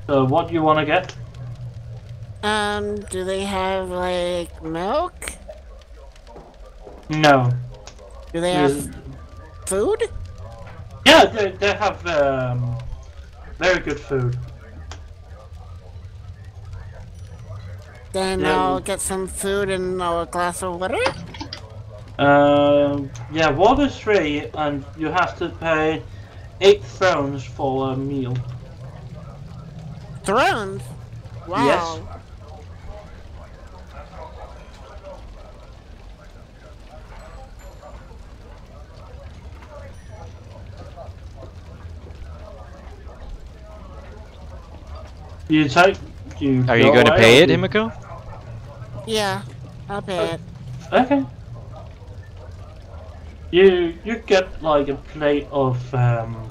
What do you want to get? Do they have, like, milk? No. Do they have There's- food? Yeah, they have very good food. Then Yeah. I'll get some food and a glass of water? Yeah, water's free, and you have to pay 8 crowns for a meal. Thrones? Yes. Wow. You take. You. Are you go going to away, pay or it, you- Himiko? Yeah, I'll pay it. Okay. You get like a plate of um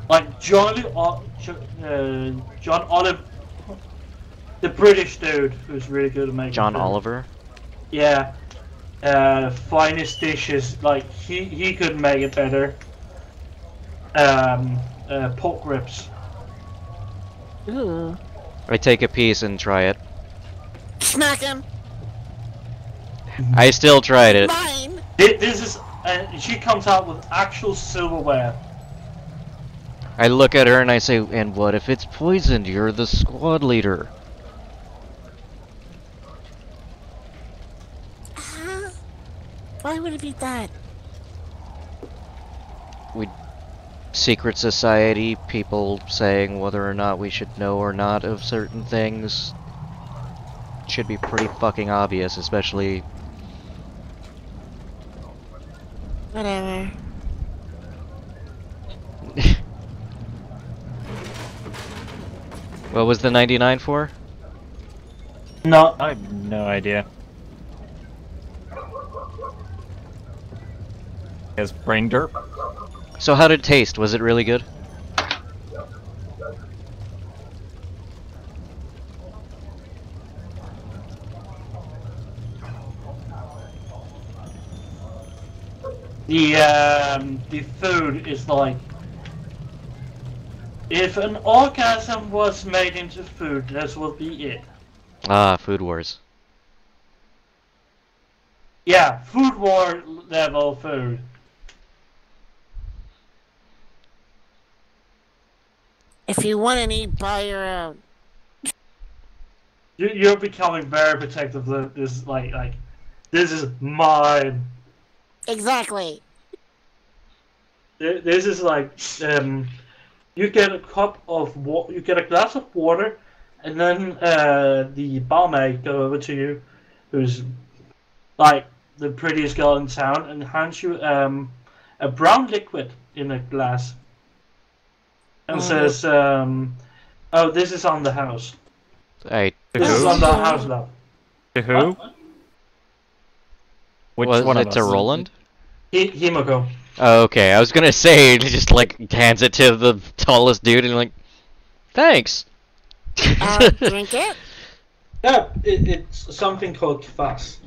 like John Olive, the British dude who's really good at making John food. Oliver? Yeah. Finest dishes. Like he could make it better. Pork ribs. Ooh. I take a piece and try it. Smack him! I still tried it. Mine! This is. She comes out with actual silverware. I look at her and I say, and what if it's poisoned? You're the squad leader. Huh? Why would it be that? Secret society, people saying whether or not we should know or not of certain things. Should be pretty fucking obvious, especially... Whatever. What was the 99 for? No. I have no idea. Has brain derp? So how did it taste? Was it really good? The food is like, if an orgasm was made into food, this would be it. Ah, Food Wars. Yeah, food war level food. If you want any, buy your own. You're becoming very protective of this. Like, this is mine. Exactly. This is like, you get a cup of water, you get a glass of water, and then the barmaid go over to you, who's like the prettiest girl in town, and hands you a brown liquid in a glass, and says, "Oh, this is on the house. I... This is Who? on the house now." To who? What? Which Was one it of to us? Roland? Himiko. Oh, okay, I was gonna say, just like hands it to the tallest dude and like, thanks. Drink it? Yeah, it's something called kvass.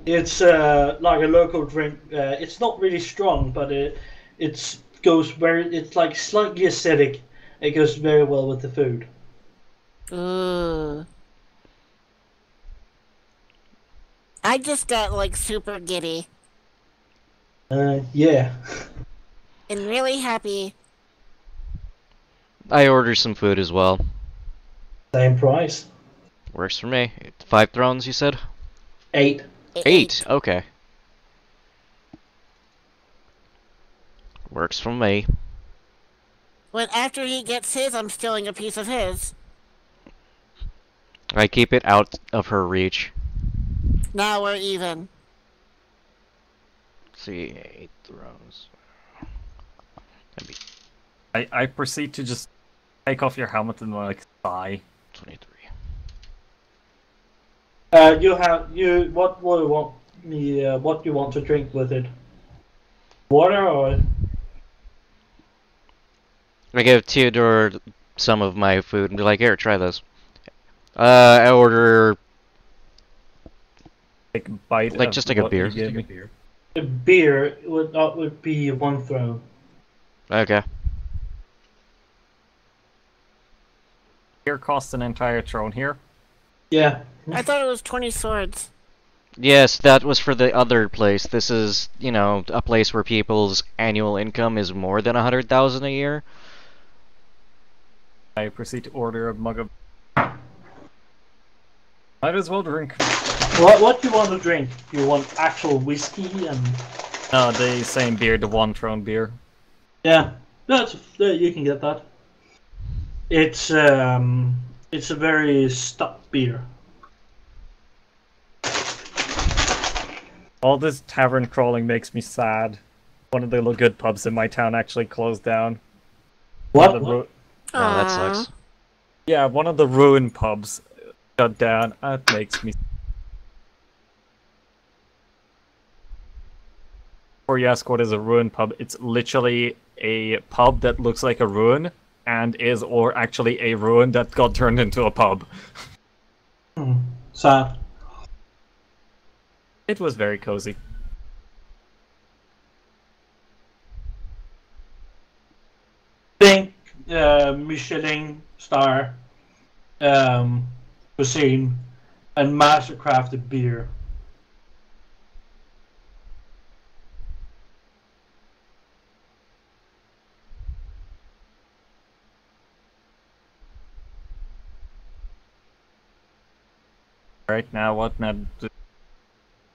It's like a local drink. It's not really strong, but it goes very. It's like slightly acidic. It goes very well with the food. Ooh. I just got, like, super giddy. Yeah. And really happy. I order some food as well. Same price. Works for me. 5 thrones, you said? 8. 8, okay. Works for me. But after he gets his, I'm stealing a piece of his. I keep it out of her reach. Now we're even. Let's see, 8 thrones. That'd be I proceed to just take off your helmet and like sigh. 23. What will you want me? What you want to drink with it? Water or? I give Theodore some of my food and be like, here, try this. I order Take a bite. like of just like a what beer. you give me. The beer would be 1 throne. Okay. Beer costs an entire throne here. Yeah. I thought it was 20 swords. Yes, that was for the other place. This is, you know, a place where people's annual income is more than 100,000 a year. I proceed to order a mug of... Might as well drink. What do you want to drink? You want actual whiskey and... No, the same beer, the one throne beer. Yeah, you can get that. It's a very stout beer. All this tavern crawling makes me sad. One of the good pubs in my town actually closed down. What? Oh, that sucks. Yeah, one of the ruined pubs shut down. That makes me... Before you ask what is a ruined pub, it's literally a pub that looks like a ruin and is or actually a ruin that got turned into a pub. Sad. It was very cozy. Think Michelin star cuisine and mastercrafted beer. Right now, what now?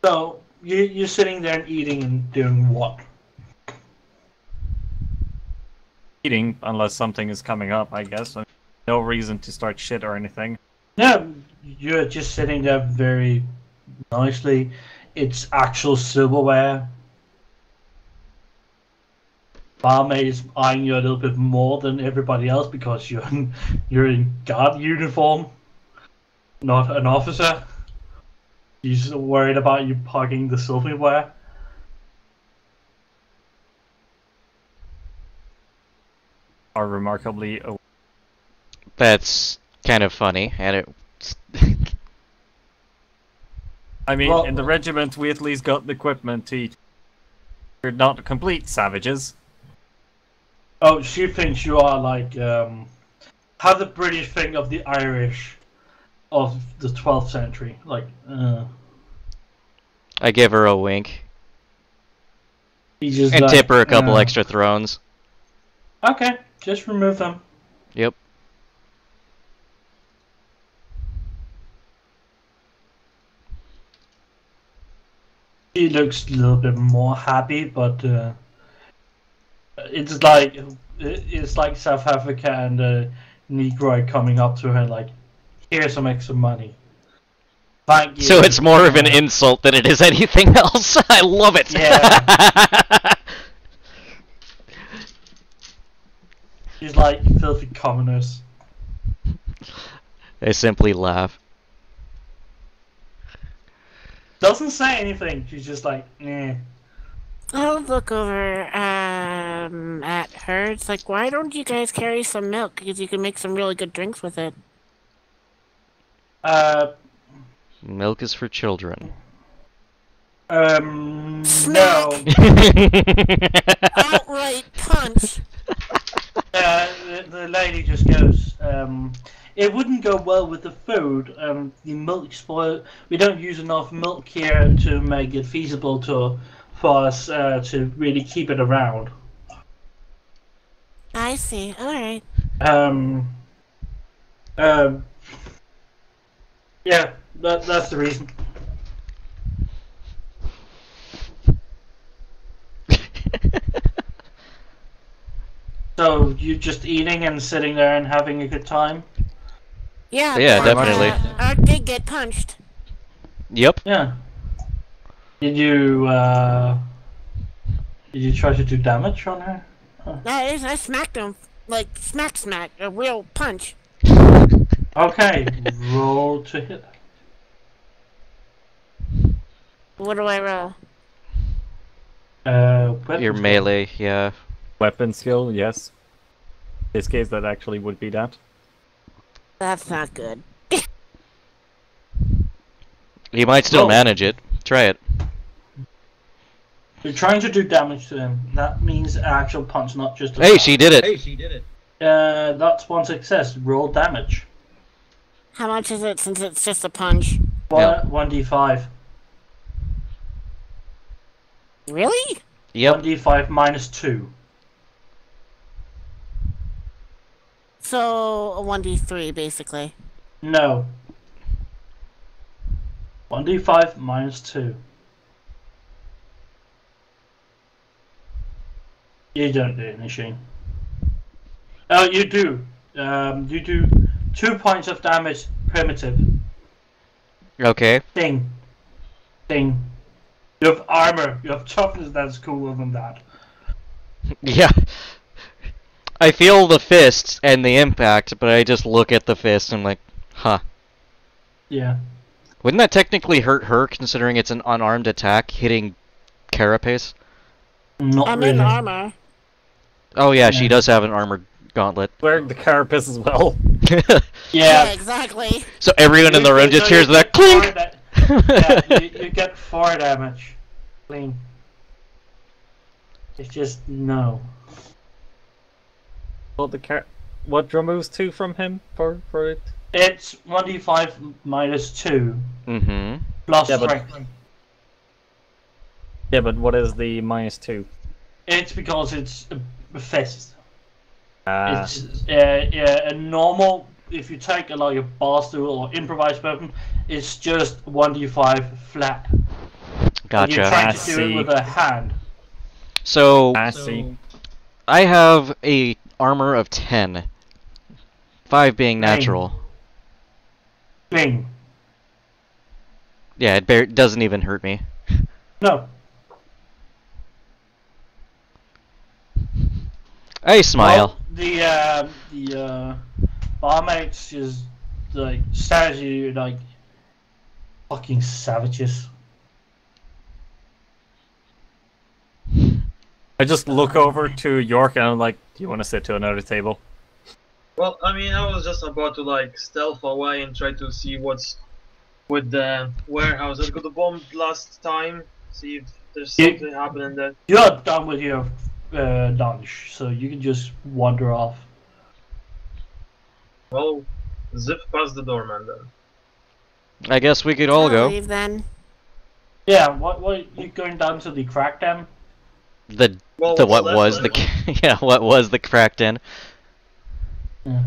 So you're sitting there and eating and doing what? Eating, unless something is coming up, I guess. No reason to start shit or anything. Yeah, you're just sitting there very nicely. It's actual silverware. Barmaid is eyeing you a little bit more than everybody else because you're in guard uniform, not an officer. He's worried about you parking the silverware. Are remarkably... That's kind of funny, and it... I mean, Well, in the regiment, we at least got the equipment to eat. We're not complete savages. Oh, she thinks you are like how the British think of the Irish of the 12th century. Like, I give her a wink. he's just And like, tip her a couple extra thrones. Okay, just remove them. Yep. She looks a little bit more happy, but it's like South Africa and a Negroid coming up to her like, here's some extra money. Thank you. So it's more of an insult than it is anything else. I love it. Yeah. She's like filthy commoners. I simply laugh. Doesn't say anything. She's just like, eh. I'll look over at her. It's like, why don't you guys carry some milk? Because you can make some really good drinks with it. Milk is for children. No. Outright punch. The lady just goes, it wouldn't go well with the food. The milk spoil. We don't use enough milk here to make it feasible for us to really keep it around. I see. All right. Yeah, that's the reason. So you're just eating and sitting there and having a good time? Yeah. Yeah, but, definitely. I did get punched. Yep. Yeah. Did you try to do damage on her? I smacked him. Like, smack. A real punch. Okay, roll to hit. What do I roll? Your melee, yeah. Weapon skill, yes. In this case, that actually would be that. That's not good. You might still Oh. manage it. Try it. You're trying to do damage to him. That means actual punch, not just a Hey, punch. she did it. That's one success. Roll damage. How much is it since it's just a punch? Yeah. 1d5. Really? Yep. 1d5 minus 2. So, a 1d3, basically. No. 1d5 minus 2. You don't do anything. Oh, you do. You do 2 points of damage primitive. Okay. Ding. Ding. You have armor. You have toughness that's cooler than that. Yeah. I feel the fists and the impact, but I just look at the fist and I'm like, huh. Yeah. Wouldn't that technically hurt her, considering it's an unarmed attack hitting Carapace? Not I'm really. in armor. Oh yeah, she Yeah. does have an armored gauntlet. Wearing the carapace as well. Yeah, Yeah. exactly. So everyone in the room just hears that clink! Yeah, you get 4 damage. Clean. It's just no. Well, what drum moves 2 from him for it? It's 1d5 minus 2 Mm-hmm. plus Yeah, but- strength. Yeah, but what is the -2? It's because it's a fist. Ah, It's a normal. If you take like a bastard or improvised weapon, it's just 1d5 flat. But you're Gotcha. trying I to do see. it with a hand. So, I see. I have a armor of 10. 5 being natural. Bing. Yeah, it doesn't even hurt me. No. I smile. Well, the barmaids is like stares at you like fucking savages. I just look over to York and I'm like, do you want to sit to another table? Well, I mean, I was just about to like stealth away and try to see what's with the warehouse that got bombed last time. See if there's Yeah. something happening there. You're done with your lunch, so you can just wander off. Well, zip past the doorman then. I guess we could all I'll go. leave then. Yeah, what you going down to the crack dam? The Well, the what's what left was of the it? yeah, what was the cracked in? Yeah,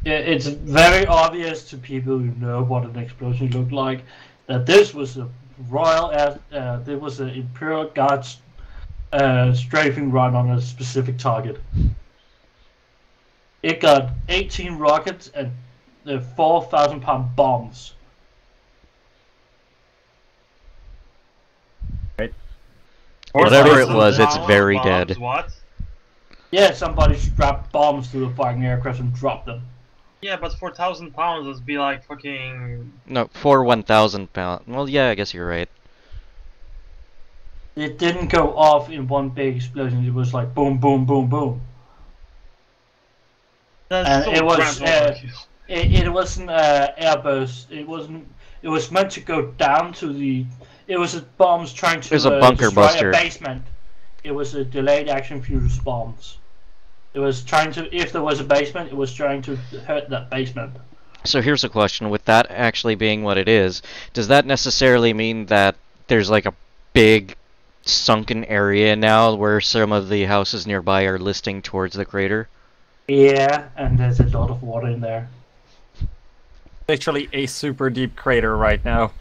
it's very obvious to people who know what an explosion looked like that this was a there was an Imperial Guards strafing run on a specific target. It got 18 rockets and 4,000-pound bombs. Whatever it 4,000 was, it's pounds, very bombs, dead. What? Yeah, somebody strapped bombs to the fighting aircraft and dropped them. Yeah, but 4,000 pounds would be like fucking. No, for 1,000 pound. Well, yeah, I guess you're right. It didn't go off in one big explosion. It was like boom, boom, boom, boom. That's And so it was, grand overkill. It wasn't airburst. It wasn't. It was meant to go down to the. It was bombs trying to It was a bunker destroy buster. a basement. It was a delayed action fuse bombs. It was trying to. If there was a basement, it was trying to hurt that basement. So here's a question: with that actually being what it is, does that necessarily mean that there's like a big sunken area now where some of the houses nearby are listing towards the crater? Yeah, and there's a lot of water in there. Literally a super deep crater right now.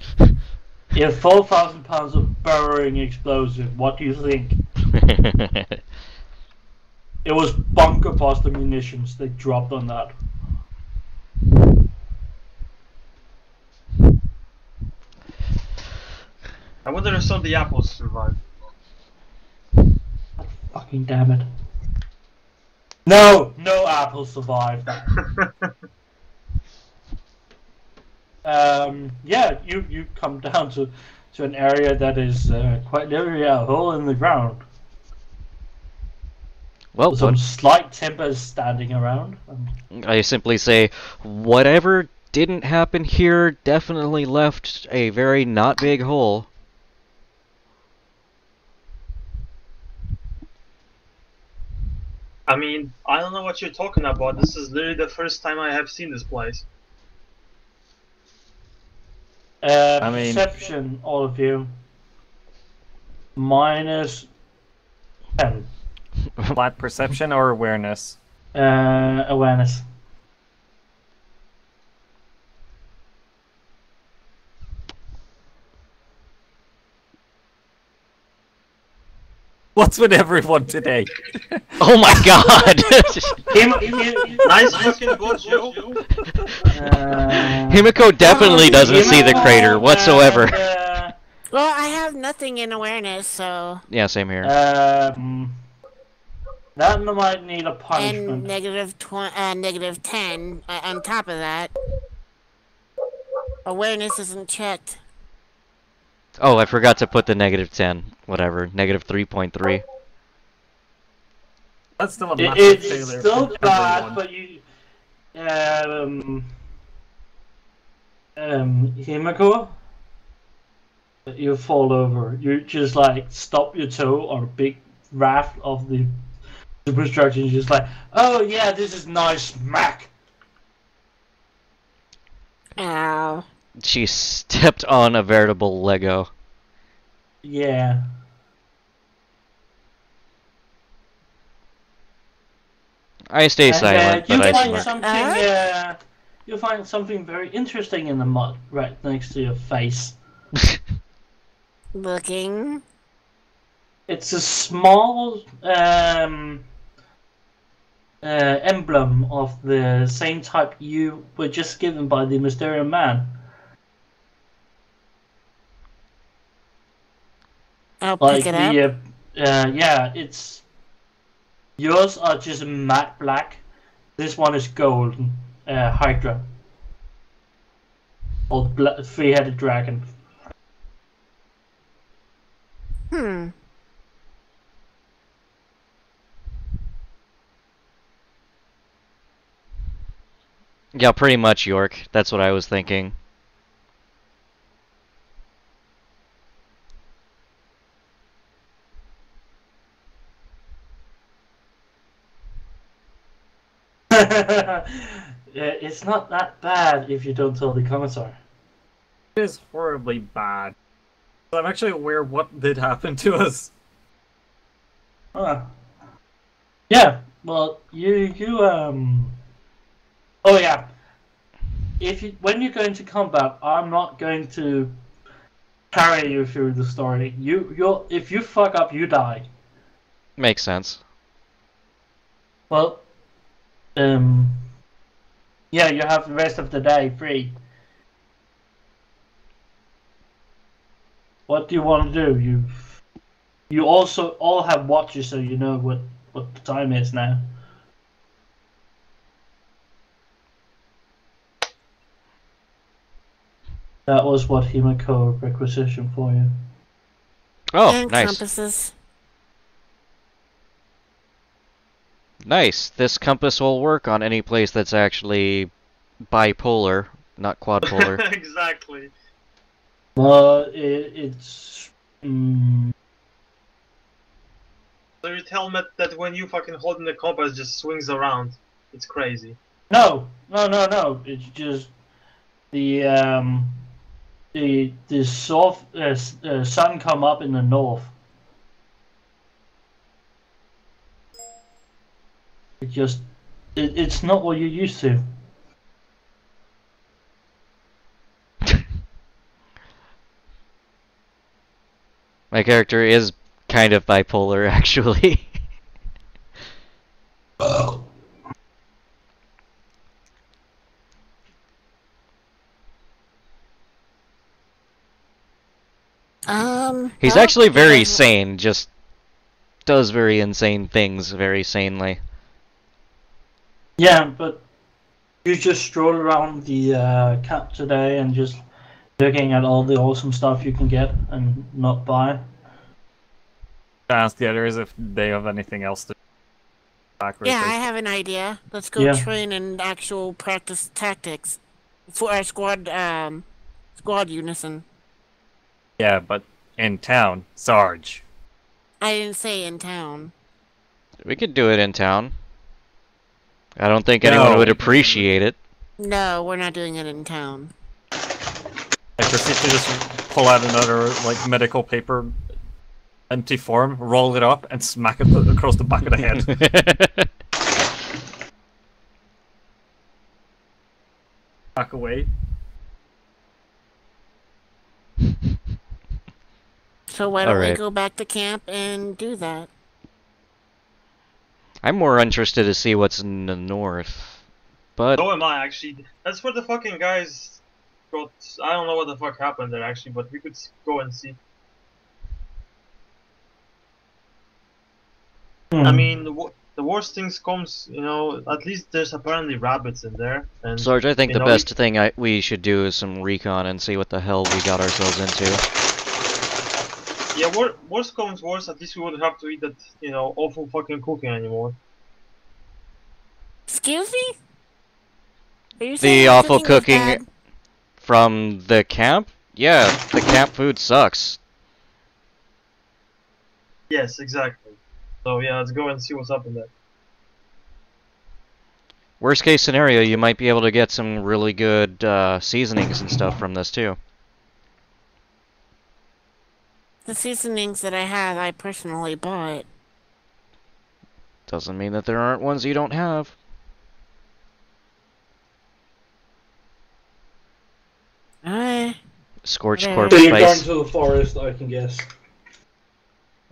Yeah, 4,000 pounds of burrowing explosive. What do you think? It was bunker buster munitions they dropped on that. I wonder if some of the apples survived. Fucking damn it. No! No apple survived. Yeah, you come down to an area that is quite literally a hole in the ground. Well, Some what, slight timbers standing around. I simply say, whatever didn't happen here definitely left a very not big hole. I mean, I don't know what you're talking about. This is literally the first time I have seen this place. I mean- Perception, all of you. -10. Flat perception or awareness? Awareness. What's with everyone today? Oh my god! Nice fucking boat, Joe. Himiko definitely doesn't see the crater whatsoever. Well, I have nothing in awareness, so... Yeah, same here. That might need a And punishment. negative 10 on top of that. Awareness isn't checked. Oh, I forgot to put the -10. Whatever. -3.3. That's still a massive It's failure. still for bad, everyone. but you... Himiko? You fall over. You just like stop your toe on a big raft of the superstructure and you're just like, oh yeah, this is nice smack. Ow. She stepped on a veritable Lego. Yeah. I stay And, silent, you but I find smirk. something. You find something very interesting in the mud right next to your face. Looking. It's a small emblem of the same type you were just given by the Mysterious Man. I'll Like pick it up. yeah, it's yours are just matte black. This one is gold, Hydra, or three-headed dragon. Hmm. Yeah, pretty much, York. That's what I was thinking. It's not that bad if you don't tell the commissar. It is horribly bad. I'm actually aware what did happen to us. Huh. Yeah. Well, Oh yeah. When you go into combat, I'm not going to carry you through the story. If you fuck up, you die. Makes sense. Well, yeah, you have the rest of the day free. What do you want to do? You also all have watches, so you know what the time is now. That was what Himiko requisitioned for you. Oh, And nice. compasses. Nice. This compass will work on any place that's actually bipolar, not quadpolar. Exactly. It's. So you tell me that when you fucking holding the compass, just swings around. It's crazy. No. It's just the sun come up in the north. It's not what you're used to. My character is kind of bipolar, actually. He's well, actually very yeah. sane, just does very insane things very sanely. Yeah, but you just stroll around the camp today and just looking at all the awesome stuff you can get and not buy. Ask the others if they have anything else to backwards. Yeah, I have an idea. Let's go Yeah. train and actual practice tactics for our squad unison. Yeah, but in town, Sarge. I didn't say in town. We could do it in town. I don't think anyone would appreciate it. No, we're not doing it in town. I proceed to just pull out another like medical paper, empty form, roll it up, and smack it across the back of the head. Back away. So why don't we Alright. go back to camp and do that? I'm more interested to see what's in the north. But So am I, actually. That's where the fucking guys got... I don't know what the fuck happened there, actually, but we could go and see. I mean, the worst things comes, you know, at least there's apparently rabbits in there. And, Sarge, I think you the know, best thing we should do is some recon and see what the hell we got ourselves into. Yeah, worst comes worst, at least we wouldn't have to eat that, you know, awful fucking cooking anymore. Excuse me? Are you saying The the awful was cooking bad? from the camp? Yeah, the camp food sucks. Yes, exactly. So yeah, let's go and see what's up in there. Worst case scenario, you might be able to get some really good seasonings and stuff from this too. The seasonings that I have, I personally bought. Doesn't mean that there aren't ones you don't have. Scorched Yeah. corpse So you're going spice. to the forest, I can guess.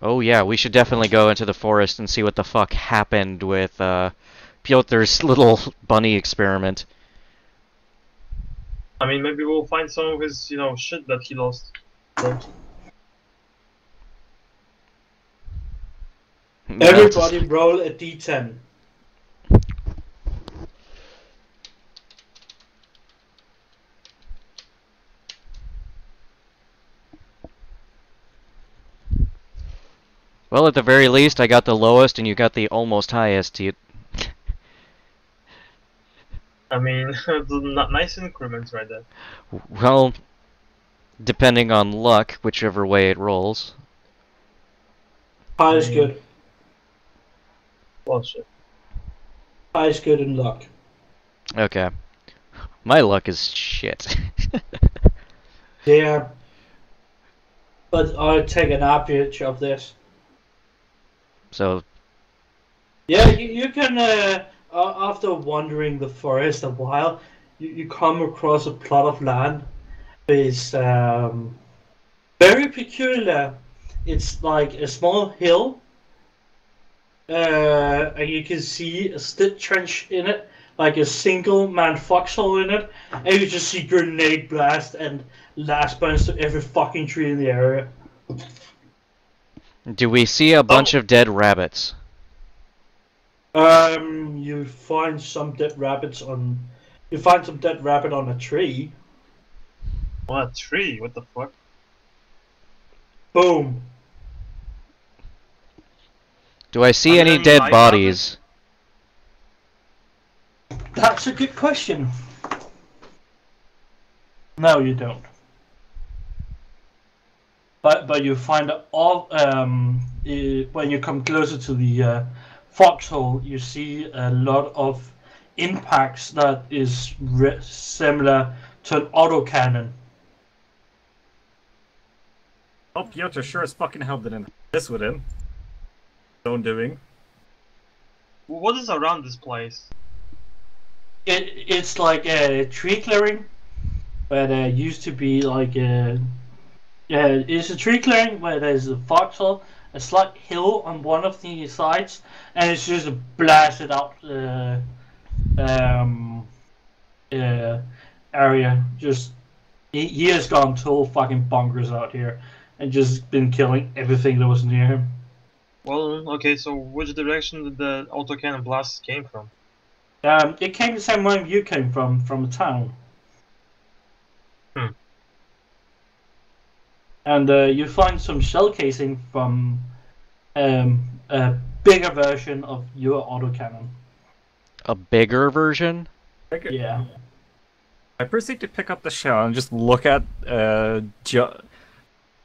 Oh yeah, we should definitely go into the forest and see what the fuck happened with Piotr's little bunny experiment. I mean, maybe we'll find some of his, you know, shit that he lost. So, Everybody roll a d10. Well, at the very least, I got the lowest and you got the almost highest. I mean, nice increments right there. Well, depending on luck, whichever way it rolls. High is good. Bullshit. High is good in luck. Okay. My luck is shit. Yeah. But I'll take an average of this. So, Yeah, you can, after wandering the forest a while, you come across a plot of land. It's very peculiar. It's like a small hill, and you can see a stitch trench in it, like a single man foxhole in it, and you just see grenade blast and last burns to every fucking tree in the area. do we see a bunch of dead rabbits? You find some dead rabbits on. You find some dead rabbit on a tree. What, a tree? What the fuck? Boom. Do I see Are there any any dead live bodies? That's a good question. No, you don't. But you find all when you come closer to the foxhole, you see a lot of impacts that is similar to an autocannon. Oh, Piotr sure as fucking hell didn't have this with him. Own doing. What is around this place? It's like a tree clearing, where there used to be like a. Yeah, it's a tree clearing where there's a foxhole, a slight hill on one of the sides, and it's just a blasted out area. Just he has gone total fucking bonkers out here, and just been killing everything that was near him. Well, okay, so which direction did the autocannon blasts came from? It came the same way you came from the town. Hmm. And you find some shell casing from a bigger version of your autocannon. A bigger version? Yeah. I proceed to pick up the shell and just look at John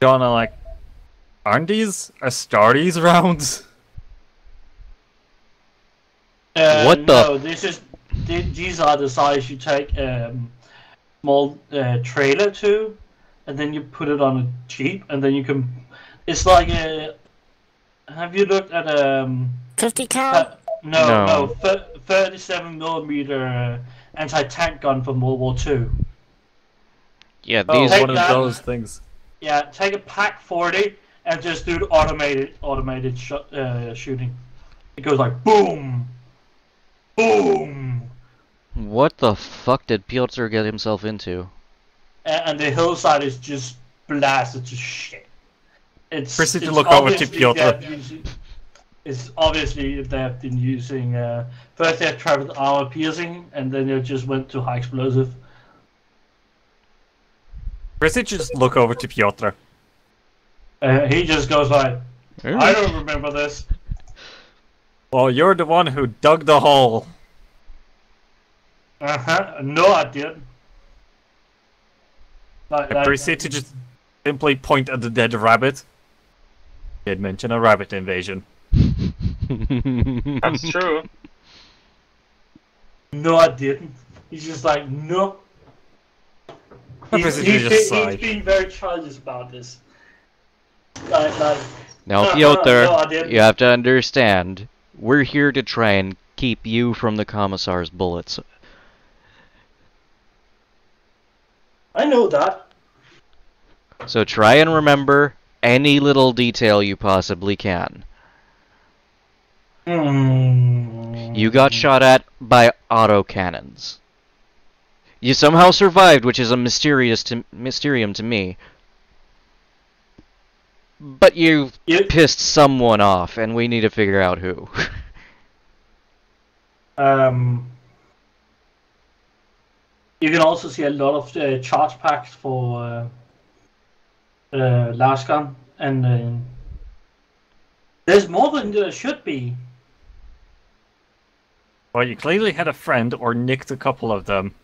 and like, aren't these Astartes rounds? What No, the? these are the size you take small trailer to, and then you put it on a Jeep, and then you can. It's like a. Have you looked at 50 cal? No. 37mm anti-tank gun from World War II. Yeah, Oh, these. Take one of that. those things. Yeah, take a Pack 40 and just do the automated shooting. It goes like boom, boom, What the fuck did Piotr get himself into? and the hillside is just blasted to shit. Proceed to look over to obviously Piotr. It's obviously they've been using. First they tried with armor piercing, and then they just went to high explosive. Proceed to just look over to Piotr. He just goes like, I don't remember this. Well, you're the one who dug the hole. No, I didn't. I proceed to just simply point at the dead rabbit. Did mention a rabbit invasion. That's true. No, I didn't. He's just like, no. He's being very childish about this. Now, Piotr, no, I didn't. you have to understand, we're here to try and keep you from the Commissar's bullets. I know that. So try and remember any little detail you possibly can. You got shot at by autocannons. You somehow survived, which is a mysterium to me. But you pissed someone off, and we need to figure out who. You can also see a lot of charge packs for last gun, and there's more than there should be. Well, you clearly had a friend or nicked a couple of them.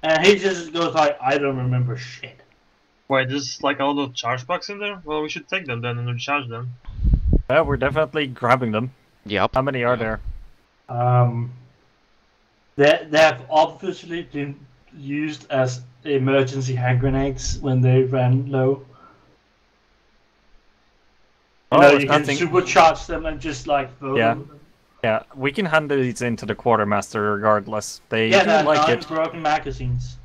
And he just goes like, I don't remember shit. Wait, there's like a lot of charge packs in there? Well, we should take them then and recharge them. Yeah, we're definitely grabbing them. Yep. How many are there? They have obviously been used as emergency hand grenades when they ran low. You can supercharge them and just like throw them. Yeah, we can hand these in to the quartermaster regardless. They Yeah, do they're like 9 it. broken magazines.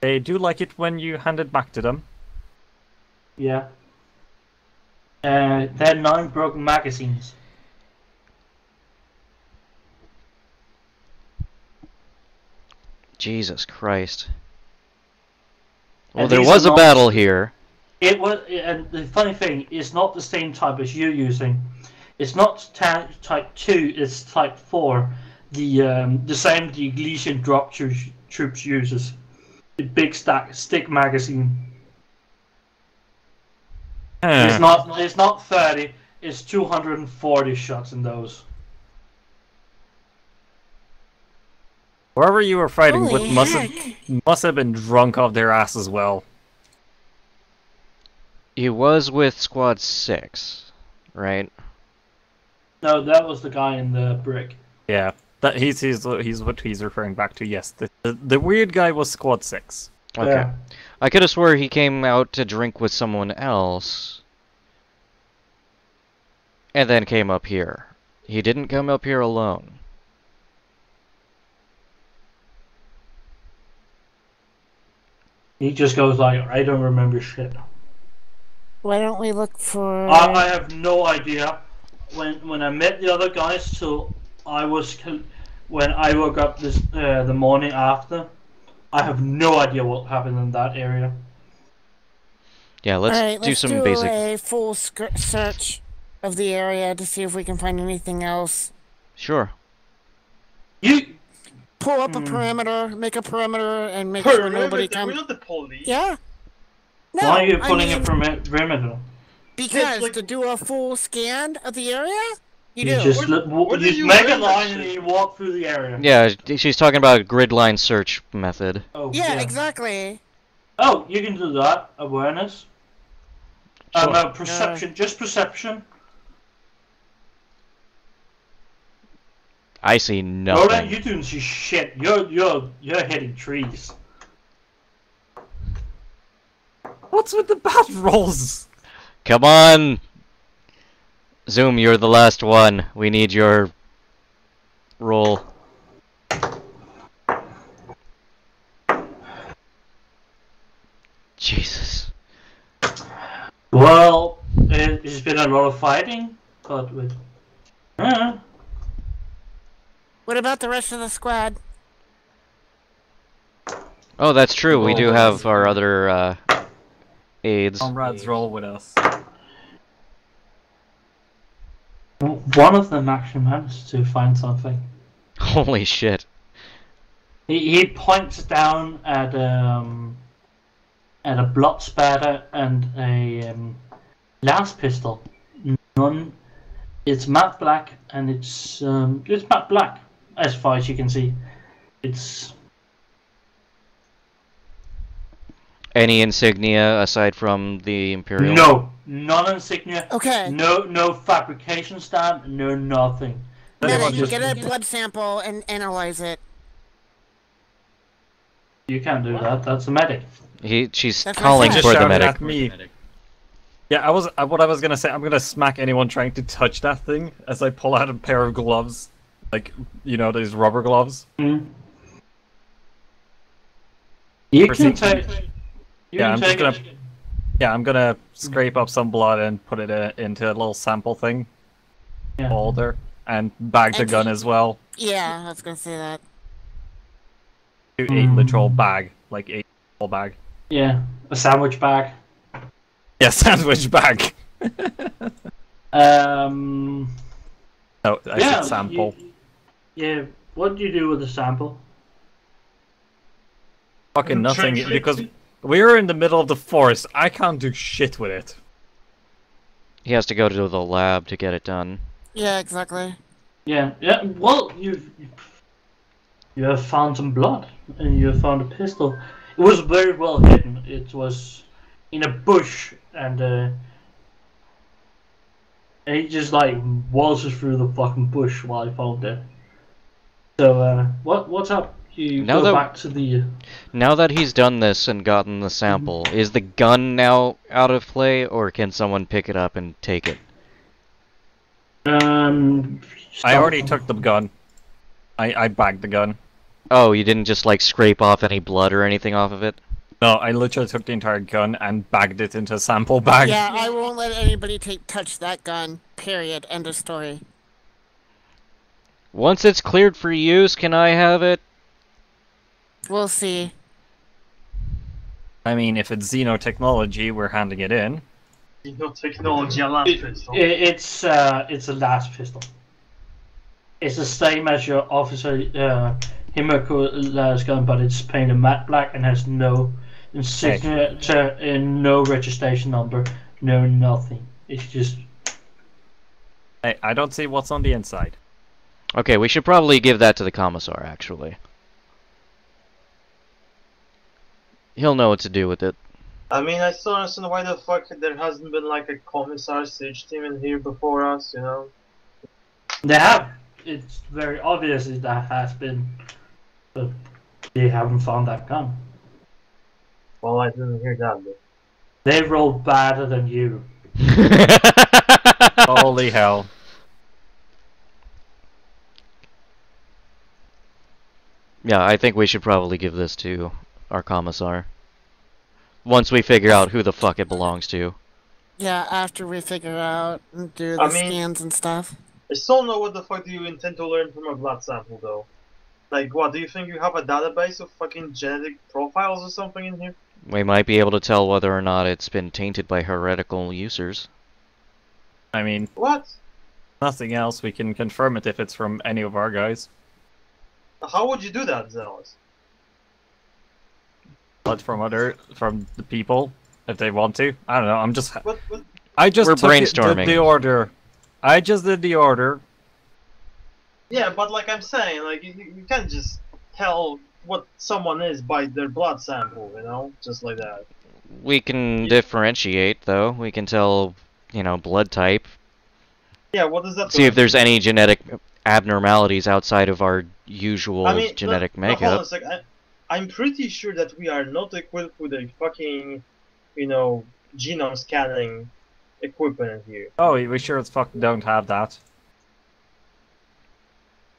They do like it when you hand it back to them. Yeah. They're 9 broken magazines. Jesus Christ. Well, And there these was are a not- battle here. It was, and the funny thing, it's not the same type as you're using. It's not type 2, it's type 4. The same the Elysian drop troops uses. The big stick magazine. It's not 30, it's 240 shots in those. Whoever you were fighting Holy with heck. must have been drunk off their ass as well. He was with Squad 6, right? No, that was the guy in the brick. Yeah, that he's what he's referring back to. Yes, the weird guy was Squad 6. Okay. Yeah. I could have swore he came out to drink with someone else. And then came up here. He didn't come up here alone. He just goes like, I don't remember shit. Why don't we look for... I have no idea. When I met the other guys, till when I woke up the morning after, I have no idea what happened in that area. Yeah, let's Alright, do let's some do basic... a full search of the area to see if we can find anything else. Sure. You Pull up a perimeter, make a perimeter, and make sure nobody We're comes. not the police. Yeah. No, why are you I pulling mean, a perimeter? Because like- to do a full scan of the area, you You do. just Where did you you make a learn that line shit? and you walk through the area. Yeah, she's talking about a grid line search method. Oh Yeah, exactly. Oh, you can do that. Awareness. Sure. No, perception. Just perception. I see Roland, nothing. you didn't see shit. You're hitting trees. What's with the bad rolls? Come on! Zoom, you're the last one. We need your roll. Jesus. Well, it's been a lot of fighting, but with. What about the rest of the squad? Oh, that's true. We Roll do with have us. our other aides. Comrades, roll with us. One of them actually managed to find something. Holy shit. He points down at a blood spatter and a lance pistol. None. It's matte black, and it's matte black as far as you can see. It's Any insignia aside from the Imperial? no, non insignia. Okay. No fabrication stamp. No nothing. Medic, just- get a blood sample and analyze it. You can't do that. That's a medic. She's That's calling what I Just for the shouted medic. at me. Yeah, what I was gonna say, I'm gonna smack anyone trying to touch that thing as I pull out a pair of gloves. Like, these rubber gloves. Mm. You can Proceed. take. You Yeah, can I'm just take gonna- it. Yeah, I'm gonna scrape up some blood and put it into a little sample thing, Yeah. holder, and bag the And gun he- as well. Yeah, I was gonna say that. 8 literal bag, like 8 literal bag. Yeah, a sandwich bag. Yeah, sandwich bag. Um. No, I yeah. said sample. Yeah. What do you do with the sample? Fucking nothing, Trench- because we're in the middle of the forest. I can't do shit with it. He has to go to the lab to get it done. Yeah, exactly. Yeah. Yeah. Well, you have found some blood, and you have found a pistol. It was very well hidden. It was in a bush, and he just like waltzes through the fucking bush while he found it. So what's up? You Now go that- back to the. Now that he's done this and gotten the sample, is the gun now out of play, or can someone pick it up and take it? I already took the gun. I bagged the gun. Oh, you didn't just like scrape off any blood or anything off of it? No, I literally took the entire gun and bagged it into a sample bag. Yeah, I won't let anybody touch that gun. Period. End of story. Once it's cleared for use, can I have it? We'll see. I mean, if it's xenotechnology, we're handing it in. Technology alarm pistol. It's a last pistol. It's the same as your officer Himiko's gun, but it's painted matte black and has no insignia and no registration number, no nothing. It's just Hey, I don't see what's on the inside. Okay, we should probably give that to the commissar, actually. He'll know what to do with it. I mean, I still don't understand why the fuck there hasn't been like a commissar siege team in here before us, you know? they have. It's very obvious that has been, but they haven't found that gun. Well, I didn't hear that. But... They rolled better than you. Holy hell. Yeah, I think we should probably give this to our commissar. Once we figure out who the fuck it belongs to. Yeah, after we figure out and do the I mean- scans and stuff. I still don't know what the fuck do you intend to learn from a blood sample, though. Like, what, do you think you have a database of fucking genetic profiles or something in here? We might be able to tell whether or not it's been tainted by heretical users. I mean, What? nothing else. We can confirm it if it's from any of our guys. How would you do that, Zealous? But from the people, if they want to. I don't know. I'm just. What? I just We're took brainstorming. the order. I just did the order. Yeah, but like I'm saying, like, you can't just tell what someone is by their blood sample, you know? Just like that. We can differentiate, though. We can tell, blood type. Yeah, what does that See if there's any genetic abnormalities outside of our usual I mean, genetic no, hold on a makeup. sec. I'm pretty sure that we are not equipped with a fucking, genome scanning equipment here. Oh, we sure as fuck don't have that.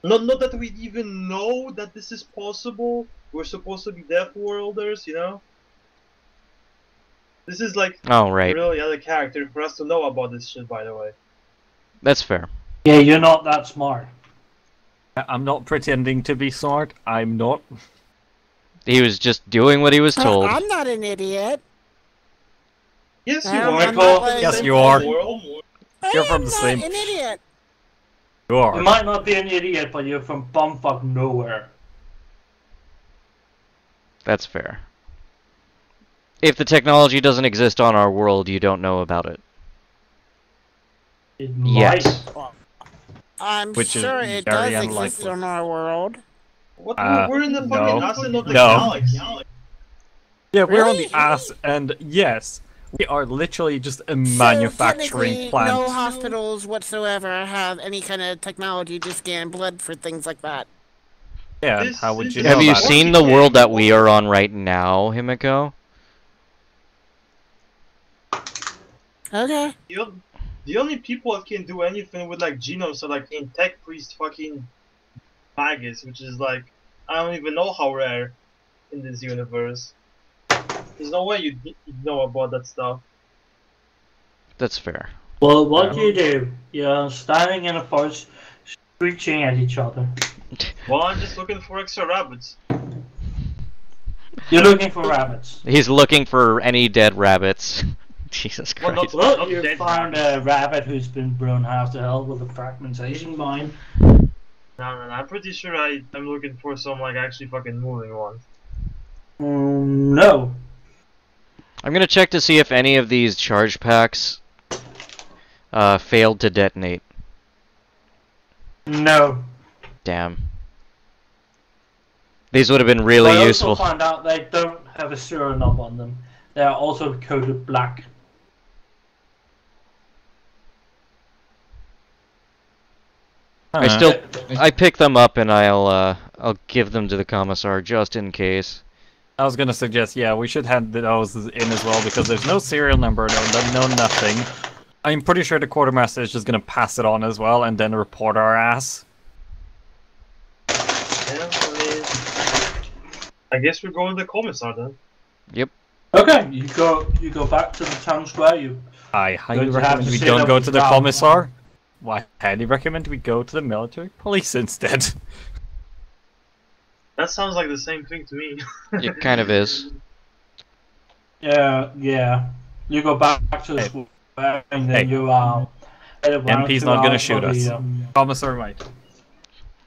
Not that we even know that this is possible. We're supposed to be deaf worlders, This is like Oh, right. really other character for us to know about this shit, by the way. That's fair. Yeah, you're not that smart. I'm not pretending to be smart. I'm not. He was just doing what he was told. I'm not an idiot. Yes, you I'm are. not like- Yes, you are. World. You're I from am the not same- an idiot. You You are. might not be an idiot, but you're from bumfuck nowhere. That's fair. If the technology doesn't exist on our world, you don't know about it. It Yes. might. I'm Which is sure it very does exist unlikely. on our world. What? Uh, We're in the fucking no. acid of the No. galaxy. Yeah, we're on Really? the ass, and yes, we are literally just a So manufacturing technically, plant. no hospitals whatsoever have any kind of technology to scan blood for things like that. Yeah, This how would is- you know Have you about it? seen the world that we are on right now, Himiko? Okay. The only people that can do anything with like genomes are like in tech priest fucking maggots, which is like I don't even know how rare in this universe. There's no way you'd know about that stuff. That's fair. Well, what do? You're standing in a forest, screeching at each other. Well, I'm just looking for extra rabbits. You're looking for rabbits. He's looking for any dead rabbits. Jesus Well, Christ. not- Look, you dead found a rabbit who's been blown half to hell with a fragmentation mine. No, I'm pretty sure I'm looking for some like actually fucking moving ones. No. I'm gonna check to see if any of these charge packs failed to detonate. No. Damn. These would have been really I useful. also found out they don't have a serial number on them. They are also coded black. I pick them up and I'll give them to the commissar just in case. I was gonna suggest, yeah, we should have those in as well because there's no serial number, no nothing. I'm pretty sure the quartermaster is just gonna pass it on as well and then report our ass. Yeah, I guess we're going to the commissar then. Okay, you go back to the town square. I highly Going to have recommend to we sit don't up go to the down. commissar. Why, highly recommend we go to the military police instead. That sounds like the same thing to me. It kind of is. Yeah. You go back to the square and then Hey. you MP's not gonna shoot us. Commissar might.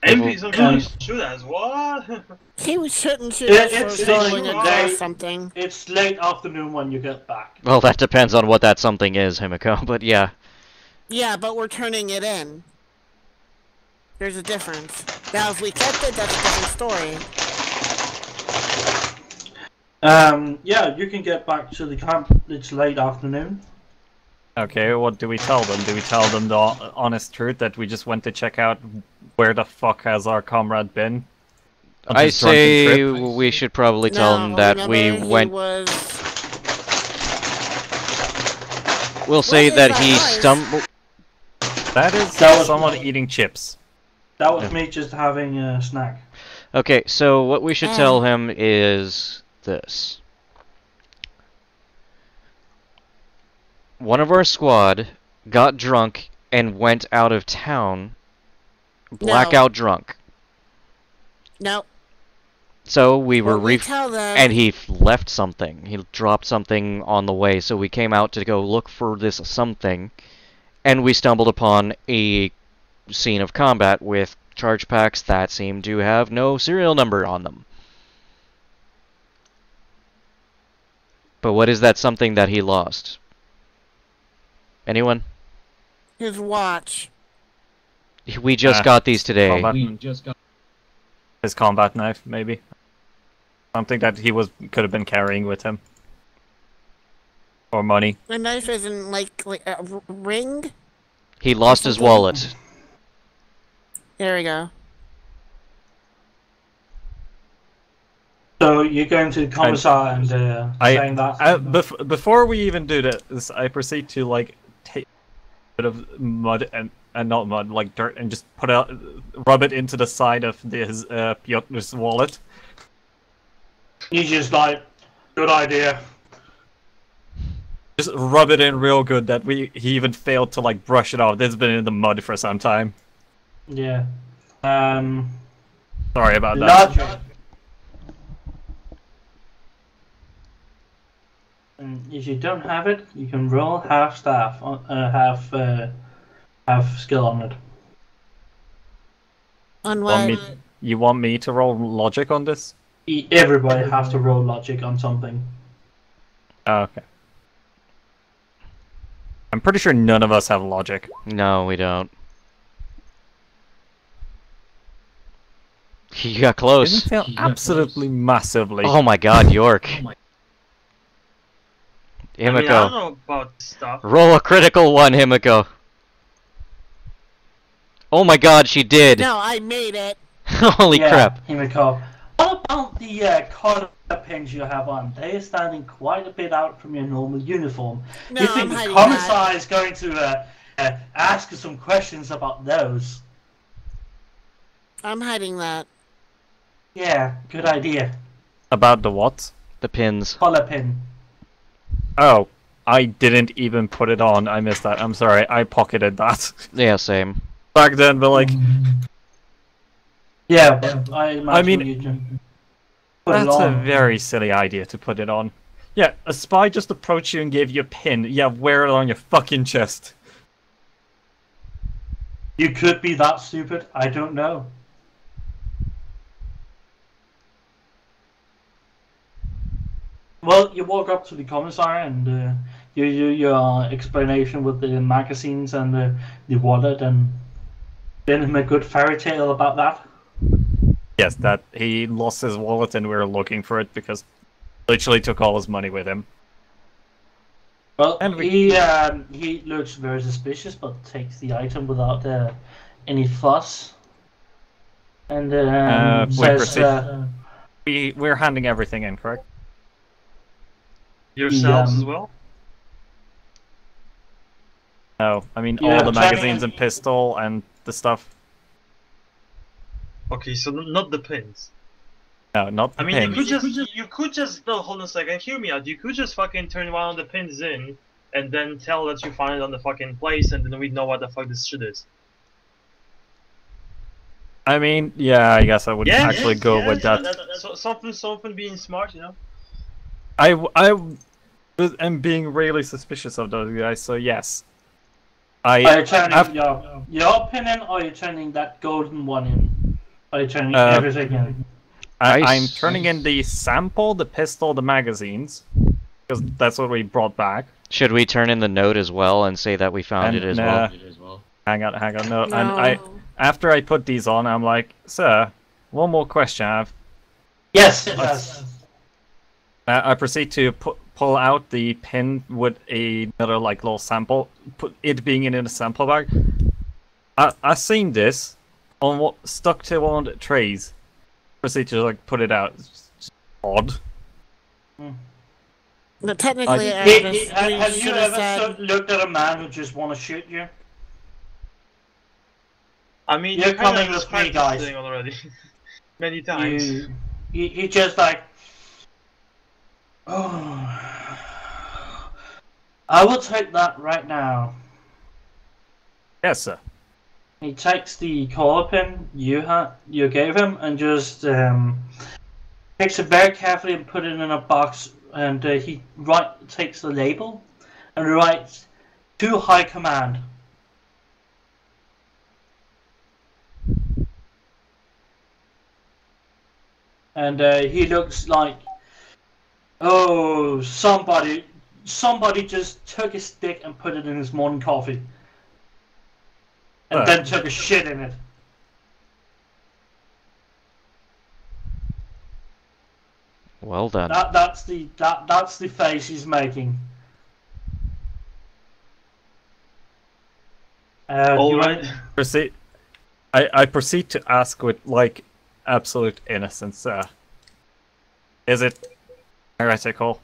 MPs are gonna shoot us. What? He shouldn't shoot Yeah, us for it's stumbling like- across something. It's late afternoon when you get back. Well, that depends on what that something is, Himiko, but yeah. Yeah, but we're turning it in. There's a difference. Now, if we kept it, that's a different story. Yeah, you can get back to the camp. It's late afternoon. Okay, what do we tell them? Do we tell them the honest truth that we just went to check out where the fuck has our comrade been? On I his drunken say trip? we should probably tell No, them that we remember, he went. was... We'll say is that that he noise? stumbled. That is That was- someone eating chips. That was Yeah. me just having a snack. Okay, so what we should tell him is this. One of our squad got drunk and went out of town, blackout drunk. No. So we were What we tell them... and he left something. He dropped something on the way, so we came out to go look for this something, and we stumbled upon a scene of combat with charge packs that seem to have no serial number on them. But what is that something that he lost? Anyone? His watch. We just got these today. Combat. His combat knife, maybe. Something that he could have been carrying with him. Or money. The knife isn't like a ring? He lost his wallet. There we go. So you're going to the commissar and saying that. Before we even do this, I proceed to like take a bit of mud and not mud, like dirt, and just rub it into the side of his Piotr's wallet. He's just like, good idea. Just rub it in real good that he even failed to like brush it off. This has been in the mud for some time. Yeah. Sorry about that. Logic. And if you don't have it, you can roll half staff, half skill on it. On what? You want me to roll logic on this? Everybody has to roll logic on something. Oh, okay. I'm pretty sure none of us have logic. No, we don't. He got close. Didn't fail absolutely massively. Oh my god, York. I mean, I Himiko. don't know about stuff. Roll a critical one, Himiko. Oh my god, she did. No, I made it. Holy crap. Himiko. What about the collar pins you have on? They are standing quite a bit out from your normal uniform. No, You think I'm the hiding commissar is going to ask you some questions about those? I'm hiding that. Yeah, good idea. About the what? The pins. Collar pin. Oh, I didn't even put it on. I missed that. I'm sorry. I pocketed that Yeah, same. back then, but like, Yeah, but I imagine I mean, you can put it that's a on. very silly idea to put it on. Yeah, a spy just approached you and gave you a pin. Yeah, wear it on your fucking chest. You could be that stupid. I don't know. Well, you walk up to the commissar and you do your explanation with the magazines and the wallet, and then him a good fairy tale about that. Yes, that he lost his wallet and we were looking for it because literally took all his money with him. Well, And he looks very suspicious, but takes the item without any fuss, and says, We're handing everything in, correct? Yourselves as well? No, I mean Yeah, all the Chinese- magazines and pistol and the stuff. Okay, so not the pins. No, not the I mean, pins. you could just no, hold on a second, hear me out. You could just fucking turn one of the pins in, and then tell that you found it on the fucking place, and then we know what the fuck this shit is. I mean, yeah, I guess I would actually go with that. Something being smart, you know. I am being really suspicious of those guys, so yes. Are you turning your pin in, or are you turning that golden one in? Are you turning everything in? I'm turning in the sample, the pistol, the magazines, because that's what we brought back. Should we turn in the note as well and say that we found it as well? Hang on, no. And after I put these on, I'm like, sir, one more question. Yes. I proceed to pull out the pin with another like little sample, put it being in a sample bag. I seen this on what stuck to one of the trays. Proceed to like put it out. It's just odd. But technically, Have you ever looked at a man who just want to shoot you? I mean, You're you kinda coming with described me, this guys. thing already many times. He just like, oh, I will take that right now. Yes, sir. He takes the collar pin you gave him and just takes it very carefully and put it in a box. And he takes the label and writes to High Command. And he looks like, oh, somebody just took a stick and put it in his morning coffee. And then took a shit in it. Well done. That's the face he's making. All right. Proceed. I proceed to ask with like absolute innocence. Is it heretical?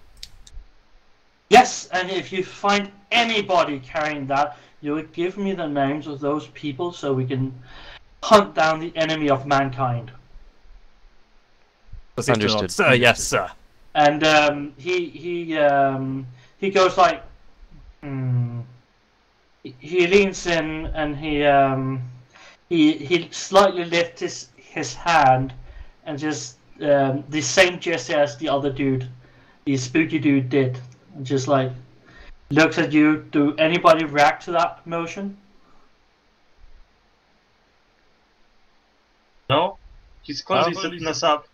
Yes, and if you find anybody carrying that, you would give me the names of those people so we can hunt down the enemy of mankind. Proceed to Understood. nod. Sir, yes, sir. And he goes like, he leans in and he slightly lifts his hand and just the same gesture as the other dude, the spooky dude did, and just like looks at you. Do anybody react to that motion? No? He's constantly setting us up.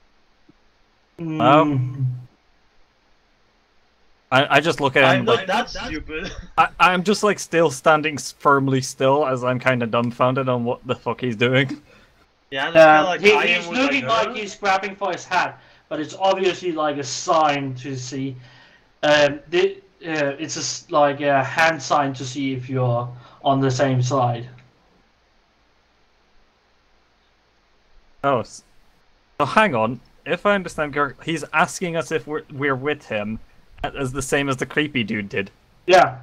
I just look at him I'm like not that stupid. I'm just like still standing firmly still as I'm kind of dumbfounded on what the fuck he's doing. Yeah, I'm just kinda like, I he's am with, looking like, like he's grabbing for his hat, but it's obviously like a sign to see. It's just like a hand sign to see if you're on the same side. Oh, so hang on. If I understand correctly, he's asking us if we're with him, as the same as the creepy dude did. Yeah.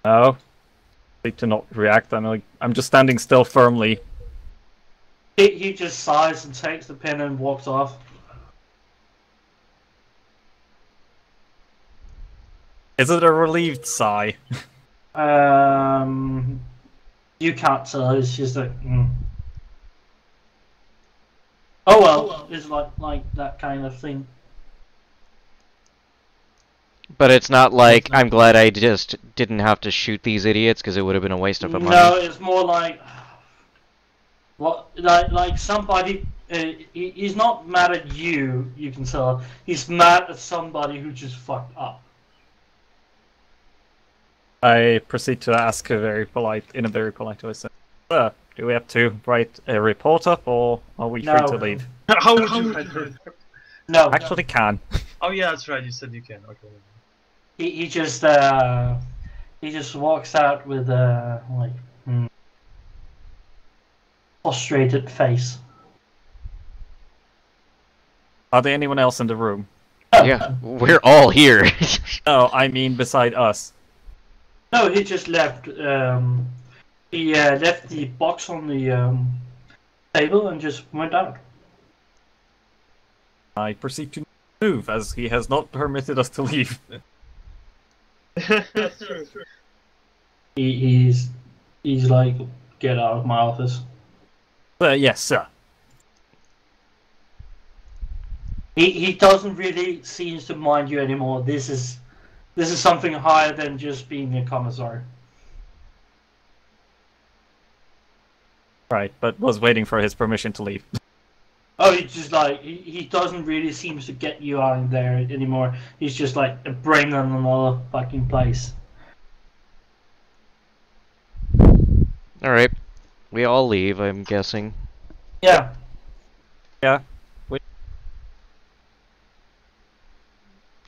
Oh, to not react. I'm just standing still firmly. He just sighs and takes the pin and walks off. Is it a relieved sigh? You can't tell. It's just like. Oh well, it's like that kind of thing. But it's not like, I'm glad I just didn't have to shoot these idiots, because it would have been a waste of a money. No, it's more like, what, like somebody. He's not mad at you. You can tell. He's mad at somebody who just fucked up. I proceed to ask in a very polite way. Sir, do we have to write a report up, or are we free to leave? How would you find her? No. Actually, can. Oh yeah, that's right. You said you can. Okay. He just walks out with like frustrated face. Are there anyone else in the room? Yeah, we're all here. No, I mean beside us. No, he just left. He left the box on the table and just went out. I proceed to move, as he has not permitted us to leave. That's true. He's like, get out of my office. Yes, sir. He doesn't really seem to mind you anymore. This is something higher than just being a commissar. Right, but was waiting for his permission to leave. Oh, he's just like, he doesn't really seem to get you out of there anymore. He's just like a brain on another fucking place. Alright, we all leave, I'm guessing. Yeah. Yeah.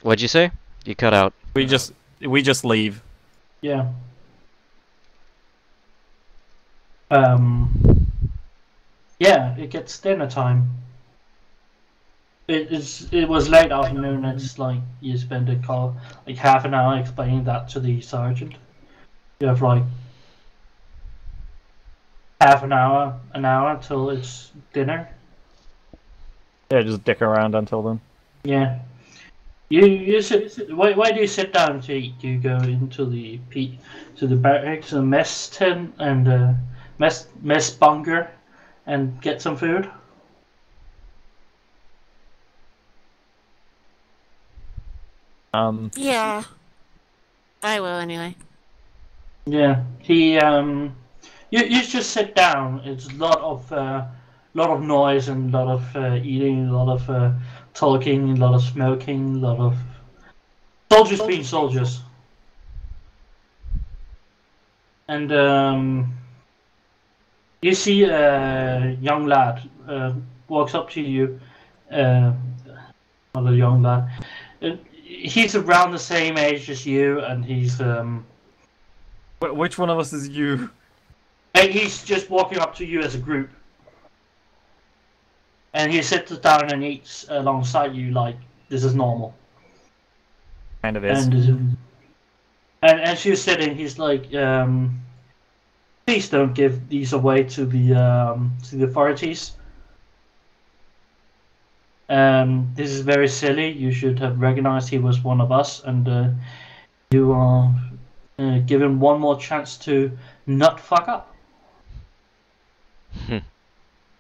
What'd you say? You cut out. We just leave. Yeah. Yeah, it gets dinner time. It was late afternoon. It's like you spend like half an hour explaining that to the sergeant. You have like half an hour till it's dinner. Yeah, just dick around until then. Yeah. You sit. Why do you sit down to eat? Do you go into the barracks and mess tent and mess bunker and get some food? Yeah. I will anyway. Yeah. You just sit down. It's a lot of noise and a lot of eating, a lot of talking, a lot of smoking, a lot of soldiers being soldiers. And you see a young lad walks up to you. Not a young lad. He's around the same age as you, and he's Which one of us is you? And he's just walking up to you as a group. And he sits down and eats alongside you like this is normal. Kind of is. And as you're sitting, he's like, please don't give these away to the authorities. This is very silly. You should have recognized he was one of us, and you are given one more chance to not fuck up.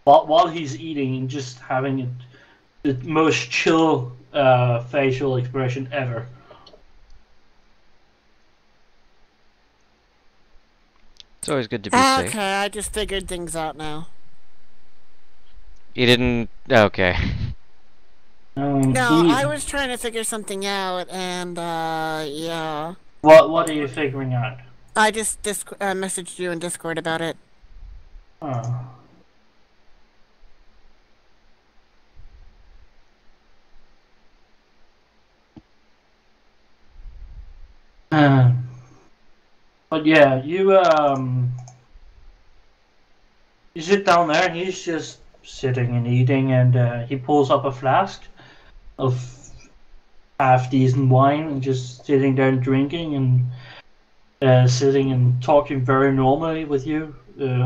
While he's eating and just having the most chill facial expression ever. It's always good to be safe. Okay, I just figured things out now. You didn't... Okay. No, I was trying to figure something out, and, yeah. What are you figuring out? I just messaged you in Discord about it. Oh. But yeah, you sit down there and he's just sitting and eating, and he pulls up a flask of half-decent wine and just sitting there and drinking and sitting and talking very normally with you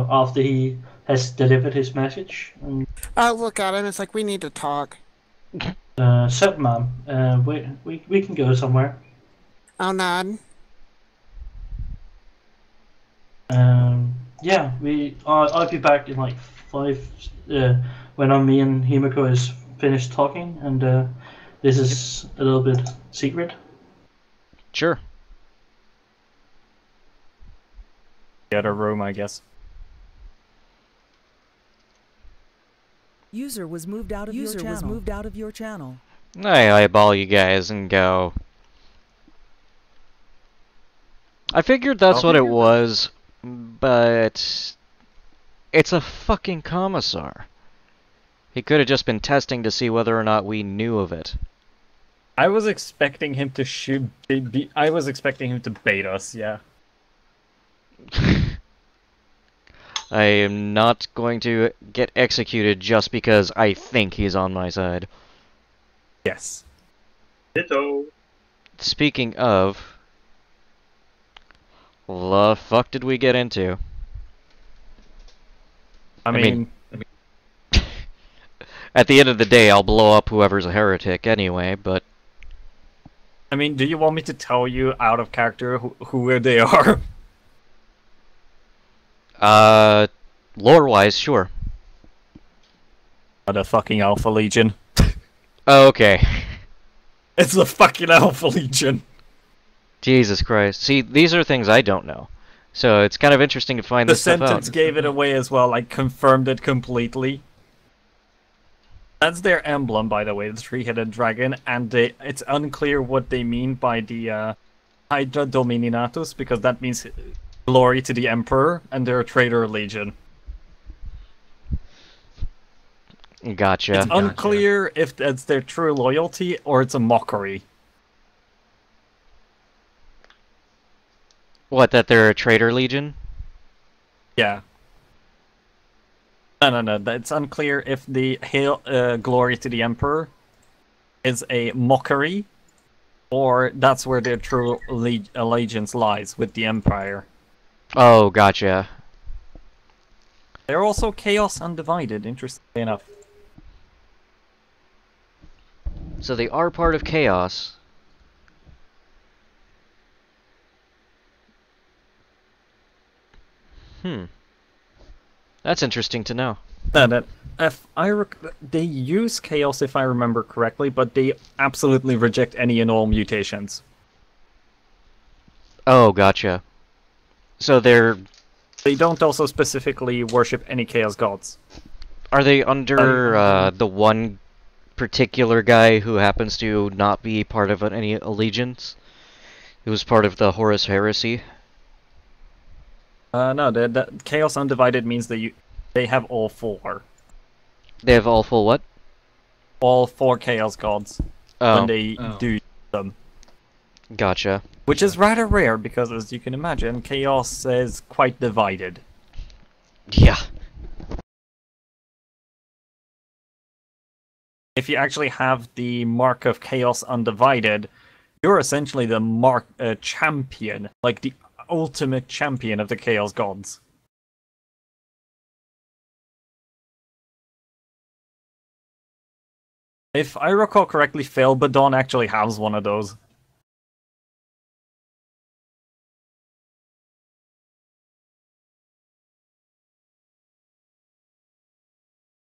after he has delivered his message. And, I look at him, it's like, we need to talk. so, ma'am, we can go somewhere. I'll nod. Yeah, I'll be back in like 5 when me and Himiko is finished talking, and this is a little bit secret. Sure. Get a room, I guess. User was moved out of your channel. I eyeball you guys and go. I figured that's what it was, but it's a fucking commissar. He could have just been testing to see whether or not we knew of it. I was expecting him to shoot. I was expecting him to bait us. Yeah. I am not going to get executed just because I think he's on my side. Yes. Ditto. Speaking of, the fuck did we get into? I mean, at the end of the day, I'll blow up whoever's a heretic anyway, but... I mean, do you want me to tell you out of character who they are? Lore-wise, sure. The fucking Alpha Legion. Oh, okay. It's the fucking Alpha Legion. Jesus Christ. See, these are things I don't know. So it's kind of interesting to find The this stuff out. sentence gave it away as well, like confirmed it completely. That's their emblem, by the way, the three-headed dragon, and it's unclear what they mean by the Hydra Domininatus, because that means glory to the Emperor, and they're a traitor legion. Gotcha. It's unclear if that's their true loyalty or it's a mockery. What, that they're a traitor legion? Yeah. No. It's unclear if the hail glory to the Emperor is a mockery, or that's where their true allegiance lies with the Empire. Oh, gotcha. They're also Chaos Undivided, interestingly enough. So they are part of Chaos. That's interesting to know. They use Chaos if I remember correctly, but they absolutely reject any and all mutations. Oh, gotcha. So They don't also specifically worship any Chaos gods. are they under the one particular guy who happens to not be part of any allegiance? Who was part of the Horus Heresy? No, the Chaos Undivided means that they have all four. They have all full what? All four Chaos gods when they do them. Gotcha. Which is rather rare because, as you can imagine, Chaos is quite divided. Yeah. If you actually have the Mark of Chaos Undivided, you're essentially the champion, like the ultimate champion of the Chaos Gods. If I recall correctly, Failbadon actually has one of those.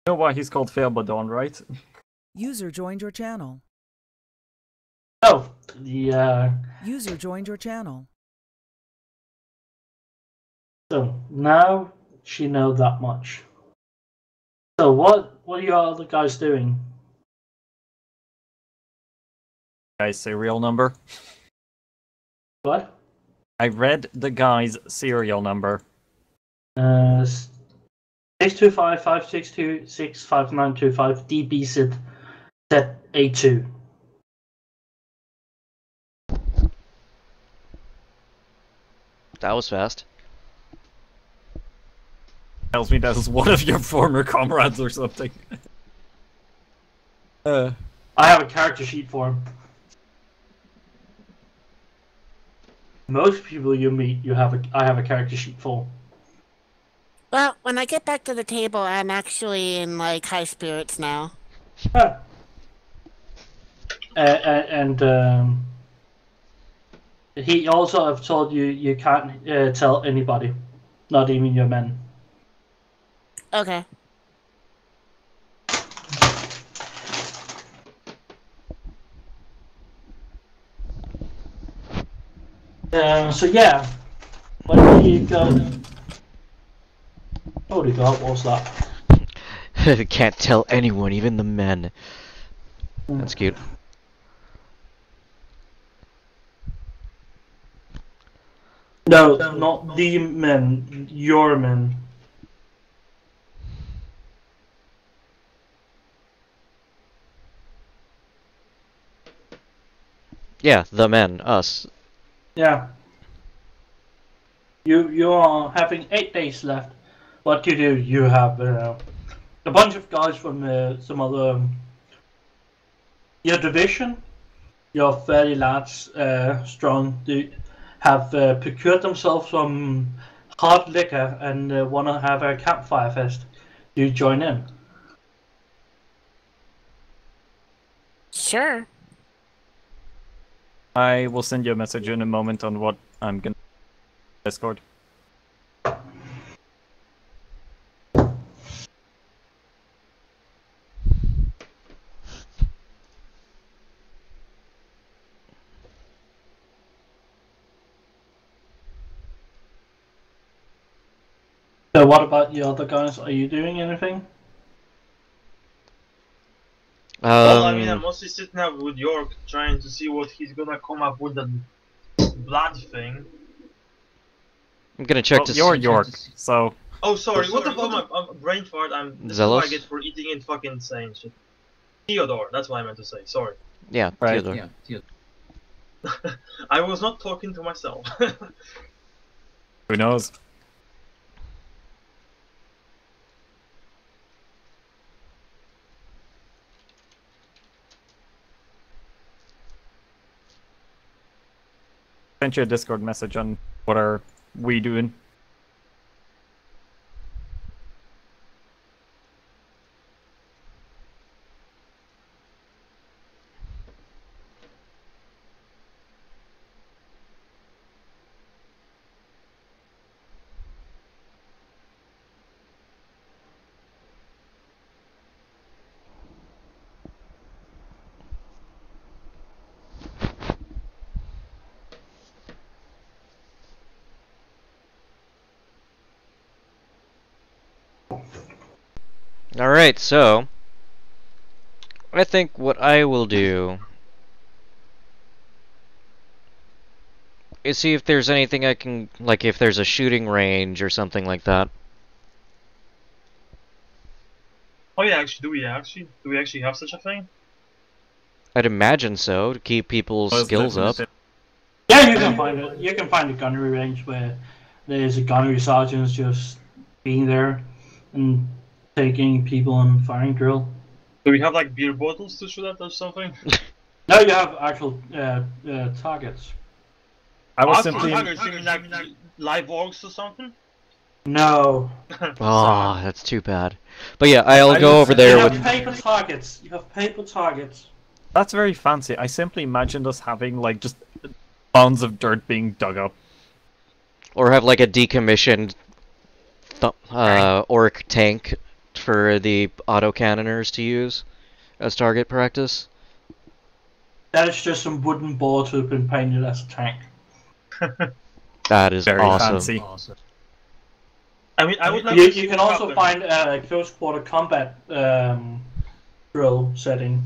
You know why he's called Failbadon, right? User joined your channel. Oh, the User joined your channel. so now she knows that much. So what are you other guys doing? Guy's serial number. What? I read the guy's serial number. 625-562-65925 DB ZA2. That was fast. Tells me that is one of your former comrades or something. I have a character sheet for him. Most people you meet, I have a character sheet for. Well, when I get back to the table, I'm actually in, like, high spirits now. Huh. And he also have told you can't tell anybody, not even your men. Okay. So yeah, when you go... Holy God, what's that? Can't tell anyone, even the men. That's cute. No, not the men, your men. Yeah, the men, us. Yeah. You are having 8 days left. What you do? You have a bunch of guys from some other your division. You're fairly large, strong. They have procured themselves some hard liquor and want to have a campfire fest. Do you join in? Sure. I will send you a message in a moment on what I'm gonna Discord. So what about the other guys? Are you doing anything? Well, I mean, I'm mostly sitting out with York, trying to see what he's gonna come up with, the blood thing. I'm gonna check to You're see. York, so... Oh, sorry, what the fuck? I'm brain fart. This is what I Zealous? get for eating in fucking insane shit. Theodore, that's what I meant to say, sorry. Yeah, Right. Theodore. I was not talking to myself. Who knows? Sent you a Discord message on what are we doing. Alright, so I think what I will do is see if there's anything I can, like if there's a shooting range or something like that. Oh yeah, actually, do we actually have such a thing? I'd imagine so, to keep people's skills up. Yeah, you can find it. You can find a gunnery range where there's a gunnery sergeant just being there and taking people on firing drill. Do we have like beer bottles to shoot at or something? No, you have actual targets. I was Actually, simply. targets, you mean like live orcs or something? No. Oh, that's too bad. But yeah, I'll go over You there have with. paper targets. You have paper targets. That's very fancy. I simply imagined us having like just mounds of dirt being dug up. Or have like a decommissioned orc tank for the autocannoners to use as target practice. That is just some wooden boards that have been painted as a tank. That is Very awesome. fancy. I mean, I would like You to see can what also happens. find a close quarter combat drill setting.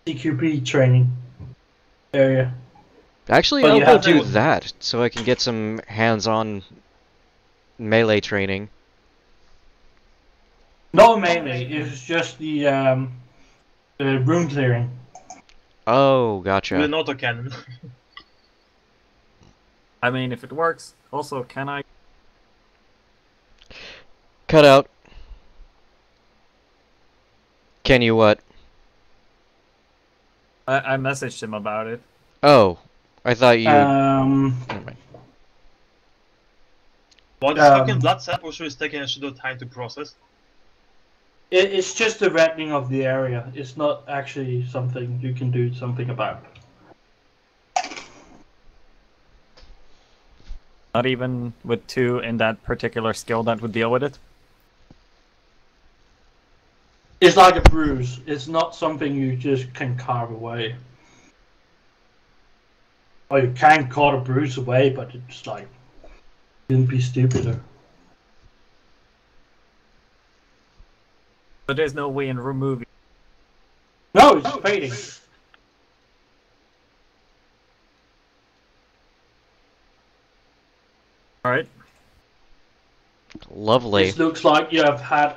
CQB training area. Actually, But I'll you go have do to- that so I can get some hands-on melee training. No melee, it's just the room clearing. Oh, With gotcha. an autocannon. I mean, if it works. Also, can I? Cut out. Can you what? I messaged him about it. Oh, I thought you. Never mind. What is fucking blood sample is taking a shit of time to process? It's just the reddening of the area. It's not actually something you can do something about. Not even with 2 in that particular skill that would deal with it. It's like a bruise. It's not something you just can carve away. Or you can carve a bruise away, but it's like, it'd be stupider. But there's no way in removing. No, it's fading. Alright. Lovely. This looks like you have had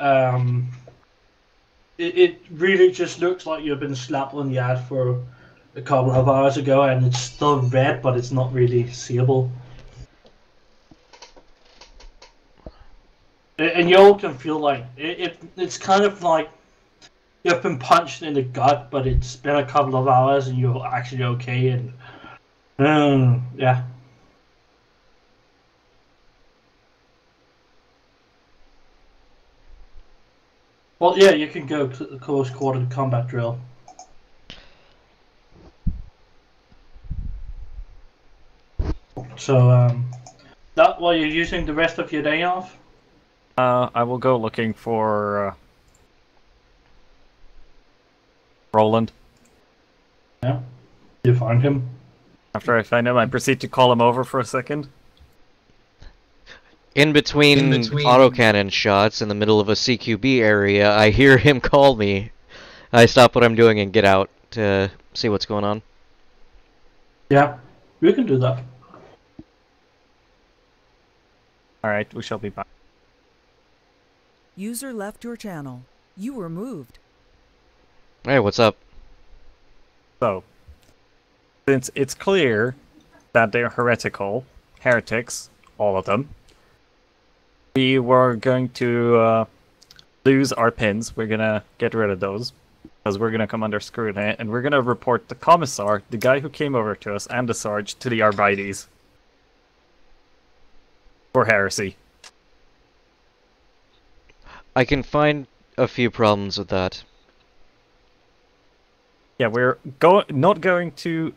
it really just looks like you've been slapped on the ass for a couple of hours ago, and it's still red, but it's not really seeable. And you all can feel like it's kind of like you've been punched in the gut, but it's been a couple of hours and you're actually okay. And yeah. Well, yeah, you can go to the close quarter combat drill. So, that while you're using the rest of your day off? I will go looking for Roland. Yeah. You find him? After I find him, I proceed to call him over for a second. In between autocannon shots in the middle of a CQB area, I hear him call me. I stop what I'm doing and get out to see what's going on. Yeah, you can do that. Alright, we shall be back. User left your channel. You were moved. Hey, what's up? So, since it's clear that they're heretics, all of them, we were going to lose our pins. We're gonna get rid of those, because we're gonna come under scrutiny, and we're gonna report the commissar, the guy who came over to us, and the Sarge to the Arbites for heresy. I can find a few problems with that. Yeah, we're going to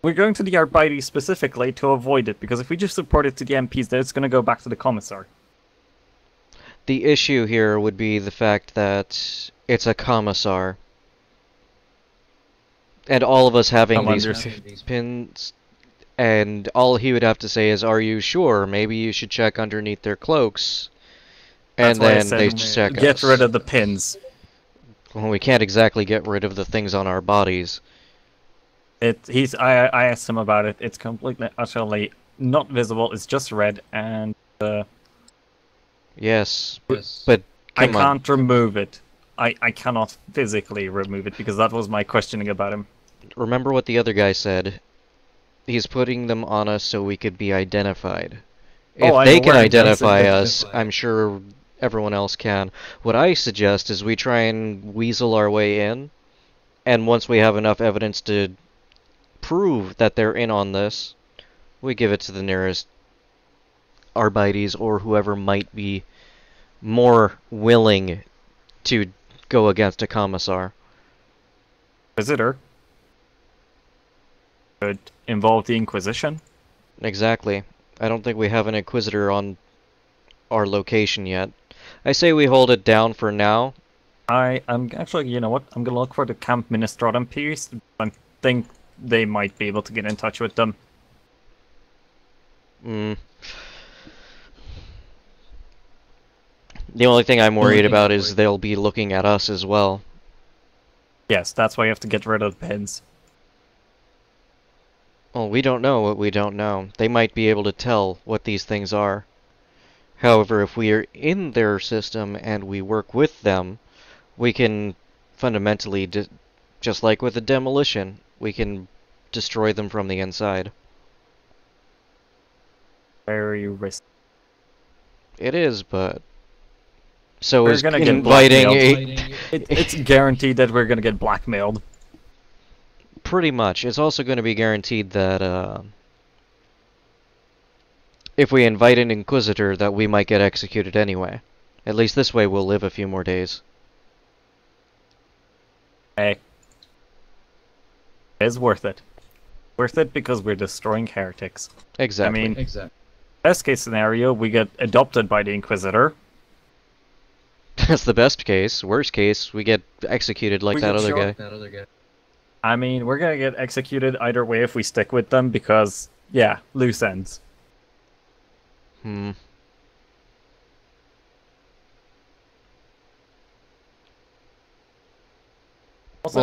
the Arbites specifically to avoid it, because if we just report it to the MPs, then it's gonna go back to the commissar. The issue here would be the fact that it's a commissar. And all of us having these pins, and all he would have to say is, "Are you sure? Maybe you should check underneath their clokes." And That's why I then said they check get us. rid of the pins. Well, we can't exactly get rid of the things on our bodies. I asked him about it. It's completely, utterly not visible. It's just red, and Yes, but I come on. can't remove it. I cannot physically remove it, because that was my questioning about him. Remember what the other guy said. He's putting them on us so we could be identified. If I they know can where it is. identify us, I'm sure everyone else can. What I suggest is we try and weasel our way in, and once we have enough evidence to prove that they're in on this, we give it to the nearest Arbites or whoever might be more willing to go against a commissar. Visitor could involve the Inquisition. Exactly. I don't think we have an Inquisitor on our location yet. I say we hold it down for now. I'm actually, you know what? I'm gonna look for the Camp Ministratum piece. I think they might be able to get in touch with them. The only thing I'm worried about is they'll be looking at us as well. Yes, that's why you have to get rid of the pins. Well, we don't know what we don't know. They might be able to tell what these things are. However, if we are in their system and we work with them, we can fundamentally, just like with a demolition, we can destroy them from the inside. Very risky. It is, but so We're is gonna get inviting blackmailed. It's guaranteed that we're gonna get blackmailed. Pretty much. It's also going to be guaranteed that if we invite an Inquisitor, that we might get executed anyway. At least this way we'll live a few more days. Hey. It's worth it. Worth it because we're destroying heretics. Exactly. I mean, best case scenario, we get adopted by the Inquisitor. That's the best case. Worst case, we get executed like that other guy. I mean, we're gonna get executed either way if we stick with them because, yeah, loose ends. Well,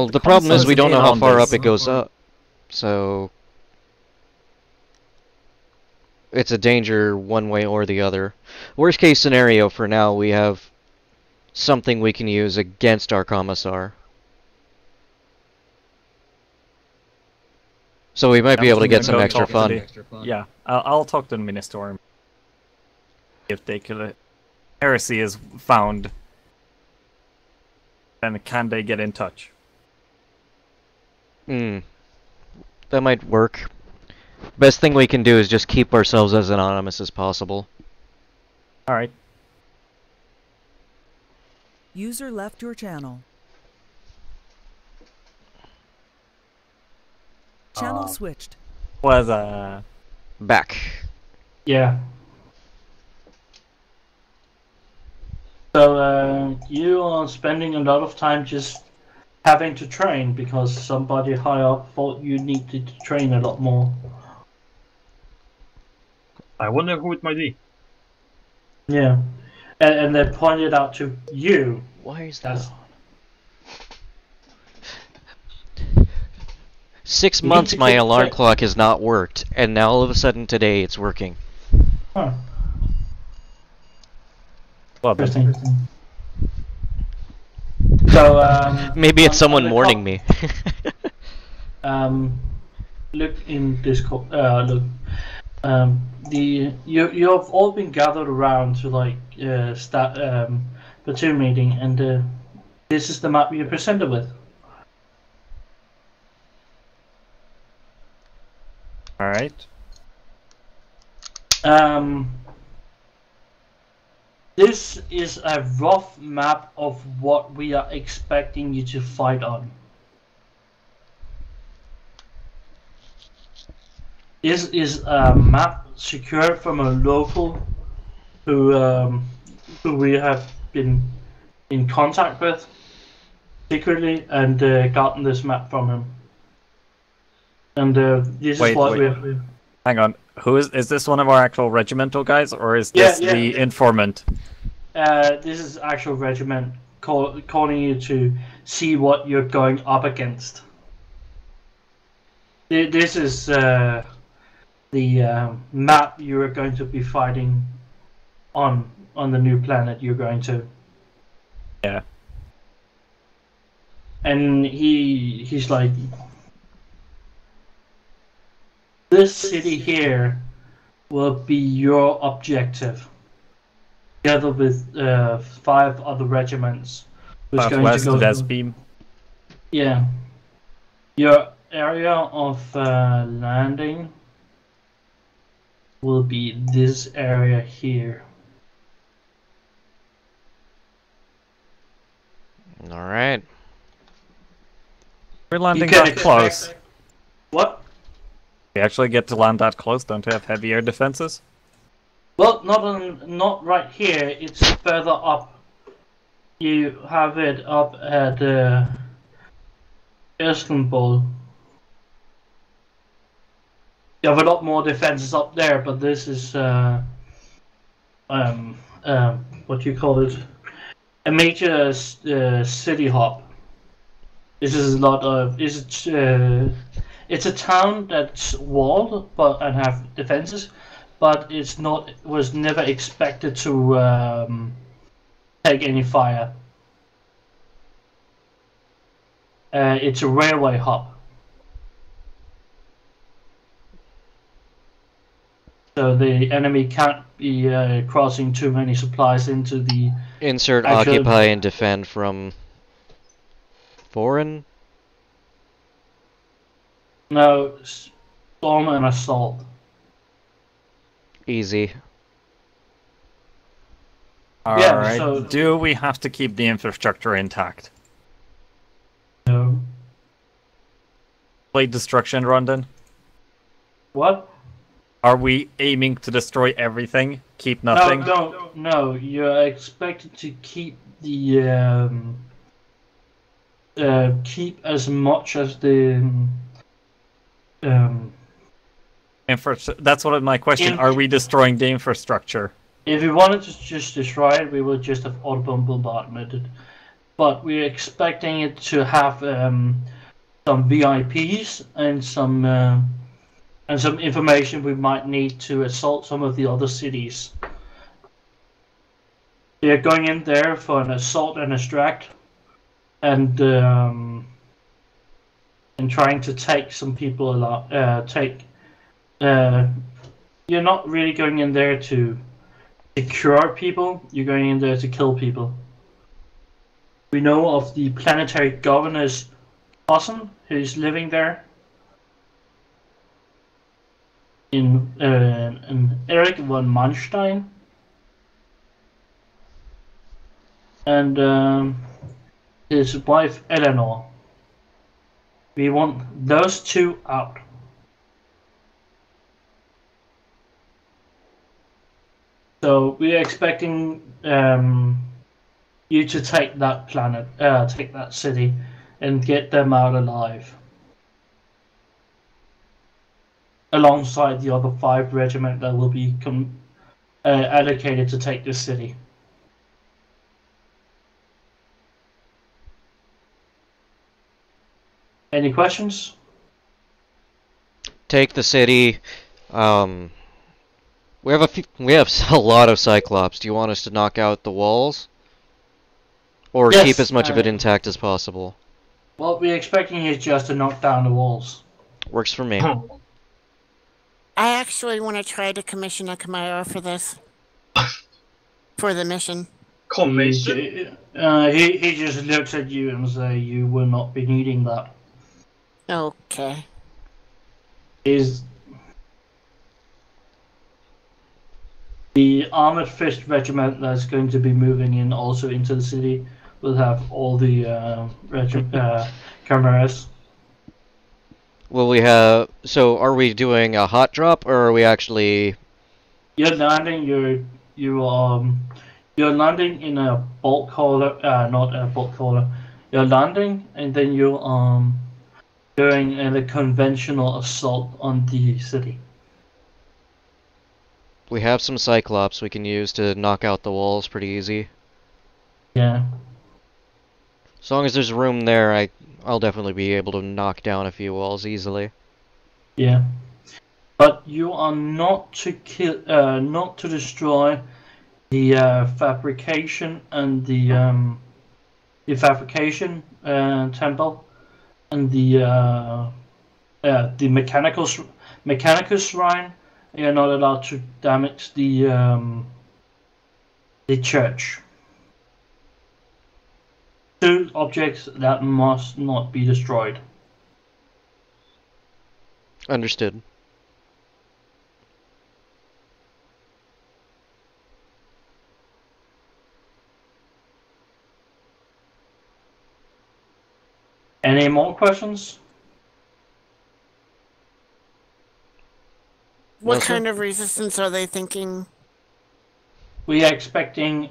the problem is we don't know how far up it goes up, so it's a danger one way or the other. Worst case scenario for now, we have something we can use against our commissar. So we might be able to get some extra fun. Yeah, I'll talk to the Minister. If they could, heresy is found, then can they get in touch? That might work. Best thing we can do is just keep ourselves as anonymous as possible. Alright. User left your channel. Channel switched. Was Back. Yeah. So you are spending a lot of time just having to train because somebody high up thought you needed to train a lot more. I wonder who it might be. Yeah. And they pointed out to you. Why is That's that? 6 You months need to my get alarm that- clock has not worked, and now all of a sudden today it's working. Huh. well, but Interesting. So Maybe it's someone on the warning me. Look in Discord. Look. You have all been gathered around to like platoon meeting, and this is the map you're presented with. alright. This is a rough map of what we are expecting you to fight on. This is a map secured from a local who we have been in contact with secretly and gotten this map from him. And this Wait, is what wait. we. Hang on. Who is this one of our actual regimental guys, or is this Yeah, the informant? This is actual regiment calling you to see what you're going up against. This is the map you are going to be fighting on the new planet you're going to. Yeah. And he's like, this city here will be your objective, together with 5 other regiments. Who's going to Southwest go Des Beam. Yeah. Your area of landing will be this area here. Alright. We're landing can that close. What? We actually get to land that close, don't we have heavy air defenses? Well, not right here. It's further up. You have it up at Istanbul. You have a lot more defenses up there, but this is what do you call it? A major city hub. This is a lot of it's a town that's walled and have defenses, but was never expected to take any fire. It's a railway hub. So the enemy can't be crossing too many supplies into the... Insert occupy and defend from foreign? No, storm and assault. Easy. Alright, so- do we have to keep the infrastructure intact? No. Plate destruction run then? What? Are we aiming to destroy everything? Keep nothing? No. You're expected to keep the keep as much as the That's what my question. Are we destroying the infrastructure? If we wanted to just destroy it, we would just have autobomb bombarded. But we're expecting it to have some VIPs and some information we might need to assault some of the other cities. We are going in there for an assault and extract, and trying to take some people along. You're not really going in there to secure people. You're going in there to kill people. We know of the planetary governor's cousin who's living there. In Eric von Manstein, and his wife Eleanor. We want those two out. So we are expecting you to take that planet, take that city, and get them out alive. Alongside the other 5 regiment that will be allocated to take this city. Any questions? Take the city. We have a lot of Cyclops. Do you want us to knock out the walls? Or Yes, keep as much of it intact as possible? What we're expecting is just to knock down the walls. Works for me. I actually want to try to commission a Chimera for this. For the mission. Commission? He just looks at you and says you will not be needing that. Okay. Is the Armored Fist Regiment that's going to be moving in also into the city will have all the cameras. Will we have... So, are we doing a hot drop, or are we actually... You're landing, you're landing in a bolt hauler, not a bolt hauler. You're landing, and then you're doing a conventional assault on the city. We have some Cyclops we can use to knock out the walls pretty easy. Yeah. As long as there's room there, I'll definitely be able to knock down a few walls easily. Yeah. But you are not to kill, not to destroy the fabrication and the fabrication temple and the mechanical shrine You're not allowed to damage the church. 2 objects that must not be destroyed. Understood. Any more questions? What No, sir. kind of resistance are they thinking? We are expecting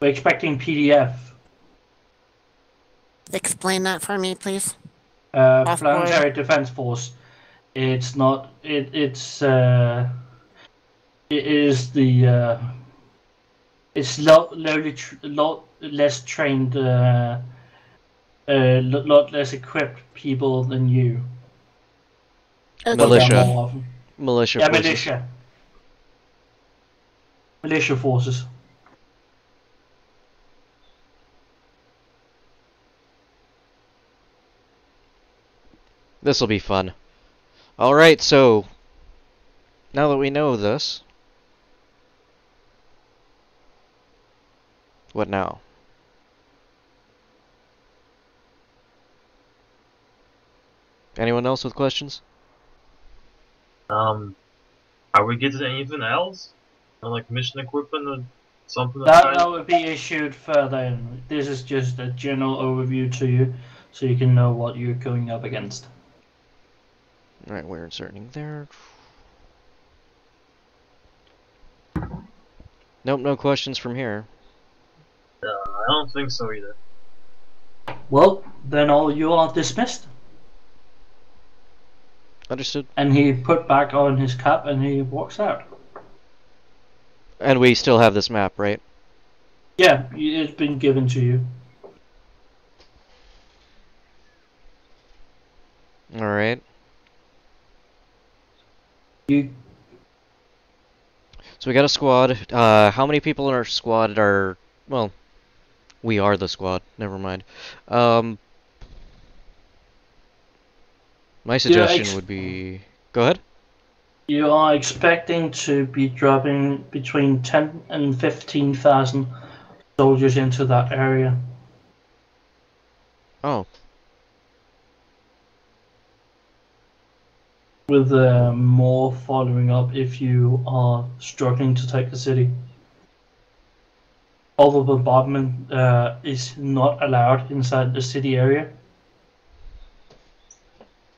PDF. Explain that for me, please. Of Planetary Defense Force. It's not. It is the. It's lot less trained. Lot less equipped people than you. Okay. Militia. More often. Militia Yeah, forces. militia. Militia forces. This'll be fun. Alright, so now that we know this, what now? Anyone else with questions? Are we getting anything else? Like mission equipment or something? That would be issued further in. This is just a general overview to you, so you can know what you're going up against. Alright, we're inserting there. Nope, no questions from here. I don't think so either. Well, then all you are dismissed. Understood. And he put back on his cap and he walks out. And we still have this map, right? Yeah, it's been given to you. Alright. You So we got a squad. How many people in our squad are... Well, we are the squad. Never mind. My suggestion would be... Go ahead. You are expecting to be dropping between 10 and 15,000 soldiers into that area. Oh, With more following up if you are struggling to take the city. All the bombardment is not allowed inside the city area.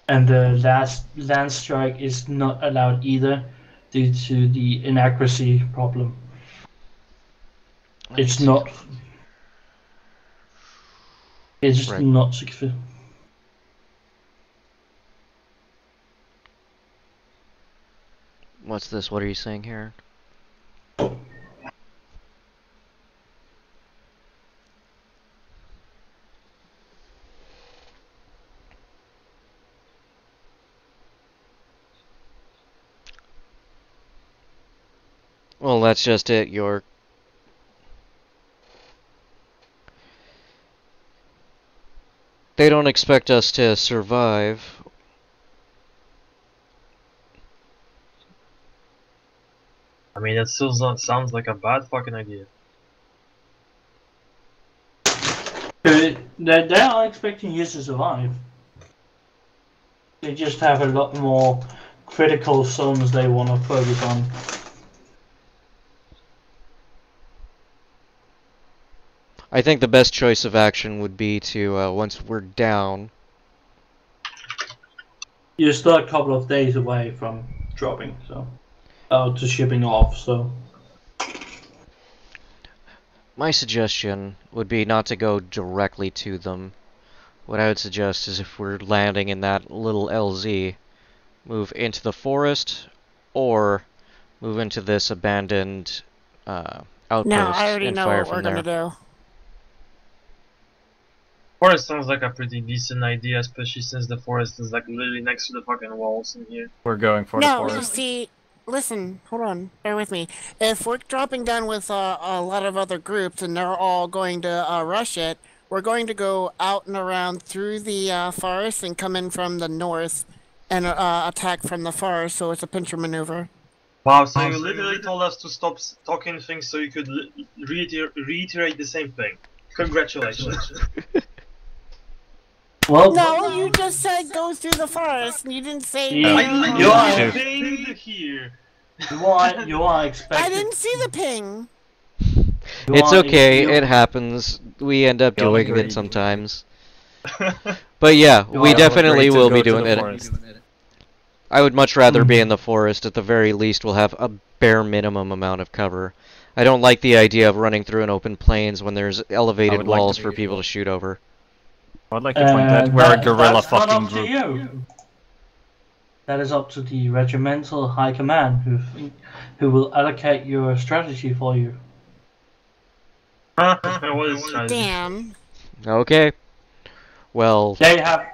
And the last land strike is not allowed either due to the inaccuracy problem. It's not. It's Right. not secure. What's this? What are you saying here? Well, that's just it, York. They don't expect us to survive. I mean, that still sounds like a bad fucking idea. They are expecting you to survive. They just have a lot more critical zones they want to focus on. I think the best choice of action would be to, once we're down... You're still a couple of days away from dropping, so... to shipping off, so... My suggestion would be not to go directly to them. What I would suggest is if we're landing in that little LZ, move into the forest, or move into this abandoned outpost No, I already and know fire what we're from there. gonna do. Forest sounds like a pretty decent idea, especially since the forest is like literally next to the fucking walls in here. We're going for the No, you forest. see, listen, hold on, bear with me. If we're dropping down with a lot of other groups and they're all going to rush it, we're going to go out and around through the forest and come in from the north and attack from the forest, so it's a pincher maneuver. Wow, so you literally told us to stop talking things so you could reiterate the same thing. Congratulations. Well, No, you just said go through the forest, and you didn't say. You I are- pinged here. you are expected. I didn't see the ping. you It's are- okay, you- it happens. We end up We all doing agree. it sometimes. But yeah, You we all definitely Agreed to will go be to doing the it. forest. I would much rather be Mm. in the forest. At the very least, we'll have a bare minimum amount of cover. I don't like the idea of running through an open plains when there's elevated would like to walls be- for people to shoot over. I'd like to point out we're a guerrilla that's not fucking up to group. you. That is up to the regimental high command who will allocate your strategy for you. What is strategy? Damn. Okay. Well, They have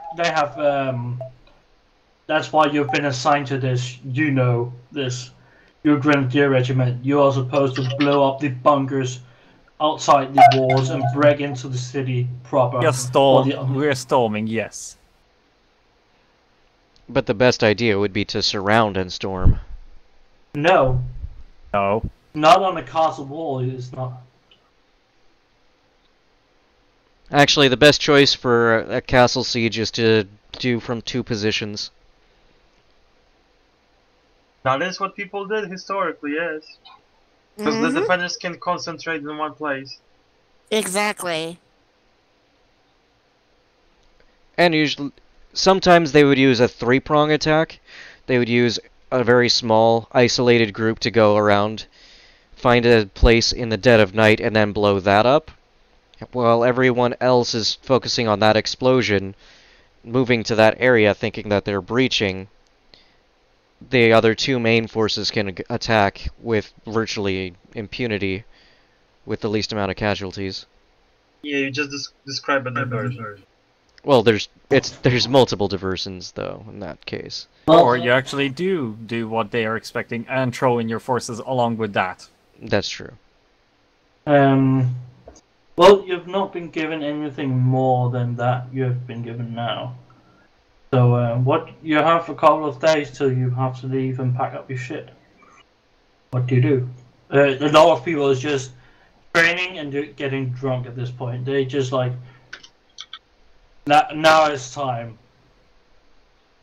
that's why you've been assigned to this. You know this. Your grenadier regiment. You are supposed to blow up the bunkers outside the walls and break into the city proper. Yes, Or the- we're storming, yes. but the best idea would be to surround and storm. No, No. not on a castle wall. It's not. Actually, the best choice for a castle siege is to do from 2 positions. That is what people did historically, yes. Because the Mhm. defenders can concentrate in one place. Exactly. And usually, sometimes they would use a 3-prong attack. They would use a very small, isolated group to go around, find a place in the dead of night, and then blow that up. While everyone else is focusing on that explosion, moving to that area thinking that they're breaching, the other 2 main forces can attack with virtually impunity, with the least amount of casualties. Yeah, you just describe a diversion. Well, there's multiple diversions though in that case. Or you actually do what they are expecting and throw in your forces along with that. That's true. Well, you've not been given anything more than that you have been given now. So, what you have a couple of days till you have to leave and pack up your shit. What do you do? A lot of people is just training and getting drunk at this point. They just like, now it's time.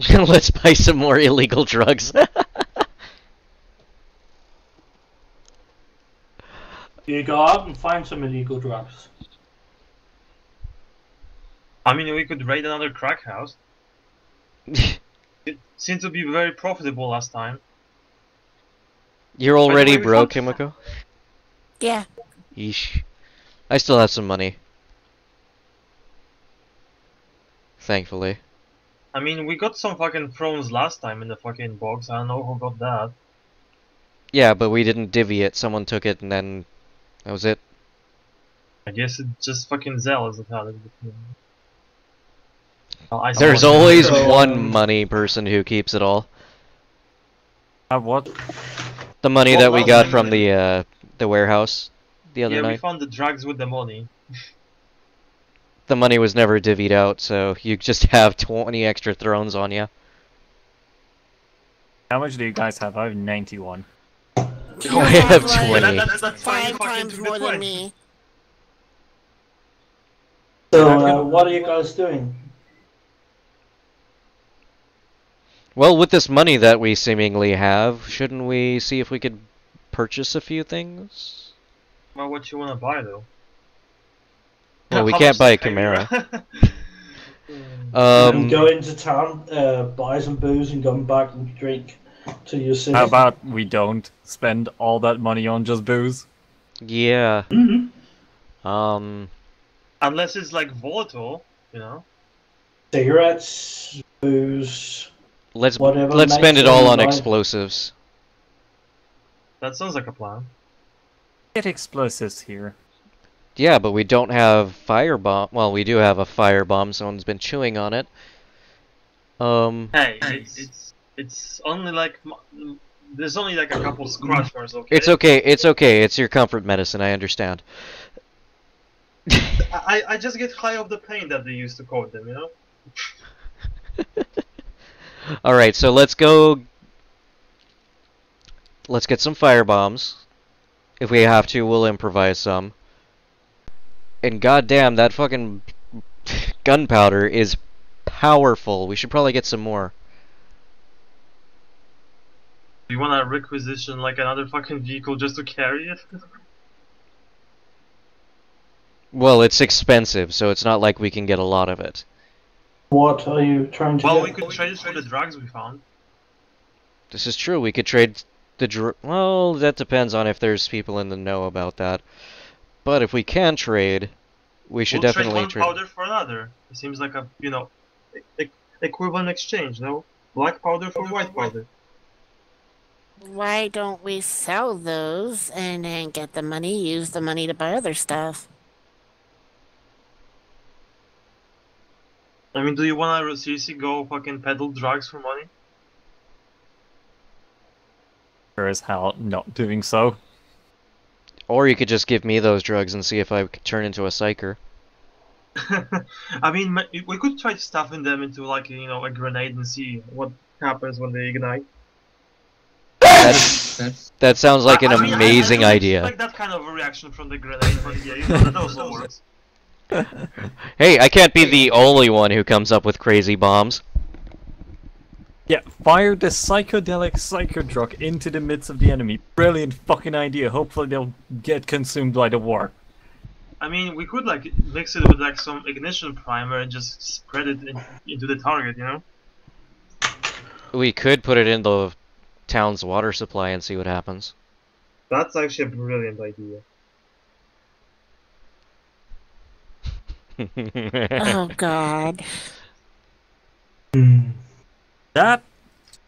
Let's buy some more illegal drugs. You go out and find some illegal drugs. I mean, we could raid another crack house. It seemed to be very profitable last time. You're already way, we broke, can't- Himiko? Yeah. Yeesh. I still have some money. Thankfully. I mean, we got some fucking thrones last time in the fucking box. I don't know who got that. Yeah, but we didn't divvy it. Someone took it and then that was it. I guess it's just fucking zealous that had it. There's suppose- always So, one money person who keeps it all. What? The money What that we was got it? from the warehouse the other Yeah, we night. found the drugs with the money. The money was never divvied out, so you just have 20 extra thrones on you. How much do you guys have? I have 91. I have like 20. That's fine, 5 fucking times to the more than 20. me. So, what are you guys doing? Well, with this money that we seemingly have, shouldn't we see if we could purchase a few things? Well, what you wanna buy though? Well, we How can't much buy a to pay, Chimera. And go into town, buy some booze, and come back and drink to your city. How about we don't spend all that money on just booze? Yeah. Mhm. Unless it's like volatile, you know. Cigarettes, booze, Let's whatever. let's spend makes it all them on like- explosives. That sounds like a plan. Get explosives here. Yeah, but we don't have firebomb. Well, we do have a firebomb. Someone's been chewing on it. Hey, it's only like there's only like a couple scratchers, okay? It's okay. It's okay. It's your comfort medicine. I understand. I just get high off the pain that they used to quote them, you know. Alright, so let's go. Let's get some fire bombs. If we have to, we'll improvise some. And goddamn, that fucking gunpowder is powerful. We should probably get some more. Do you wanna requisition like another fucking vehicle just to carry it? Well, it's expensive, so it's not like we can get a lot of it. What are you trying to Well, do? we could trade it for the drugs we found. This is true. We could trade the well, that depends on if there's people in the know about that. But if we can trade, we should We'll definitely trade one powder for another. It seems like a, you know, equivalent exchange, no? Black powder for white powder. Why don't we sell those and then get the money, use the money to buy other stuff? I mean, do you wanna seriously go fucking peddle drugs for money? Sure as hell not doing so. Or you could just give me those drugs and see if I could turn into a psyker. I mean, we could try stuffing them into like, you know, a grenade and see what happens when they ignite. That sounds like an I mean, amazing I idea. like that kind of a reaction from the grenade, but yeah, you know, that also works. Hey, I can't be the only one who comes up with crazy bombs. Yeah, fire the psychedelic psycho drug into the midst of the enemy. Brilliant fucking idea. Hopefully they'll get consumed by the war. I mean, we could like mix it with like some ignition primer and just spread it into the target, you know? We could put it in the town's water supply and see what happens. That's actually a brilliant idea. Oh God. That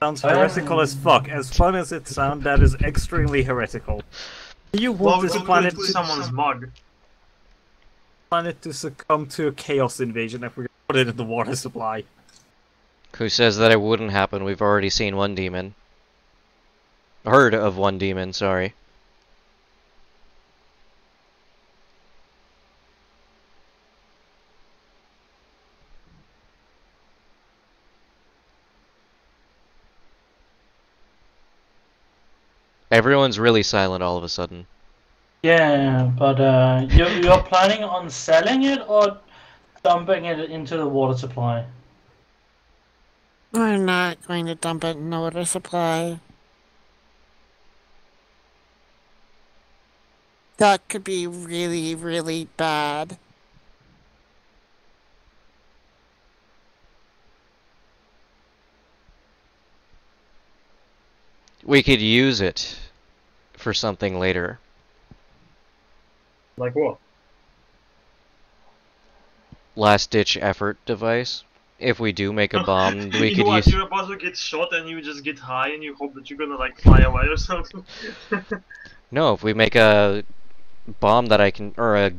sounds heretical as fuck. As fun as it sounds, that is extremely heretical. You Well, want we this could planet put it to someone's mug. to succumb to a chaos invasion if we put it in the water supply. Who says that it wouldn't happen? We've already seen one demon. Heard of one demon, sorry. Everyone's really silent all of a sudden. Yeah, but you're planning on selling it or dumping it into the water supply? We're not going to dump it in the water supply. That could be really, really bad. We could use it for something later. Like what? Last ditch effort device. If we do make a bomb, we you could what, use. you're about to get shot and you just get high and you hope that you're gonna like fly away or something. No, if we make a bomb that I can, or a,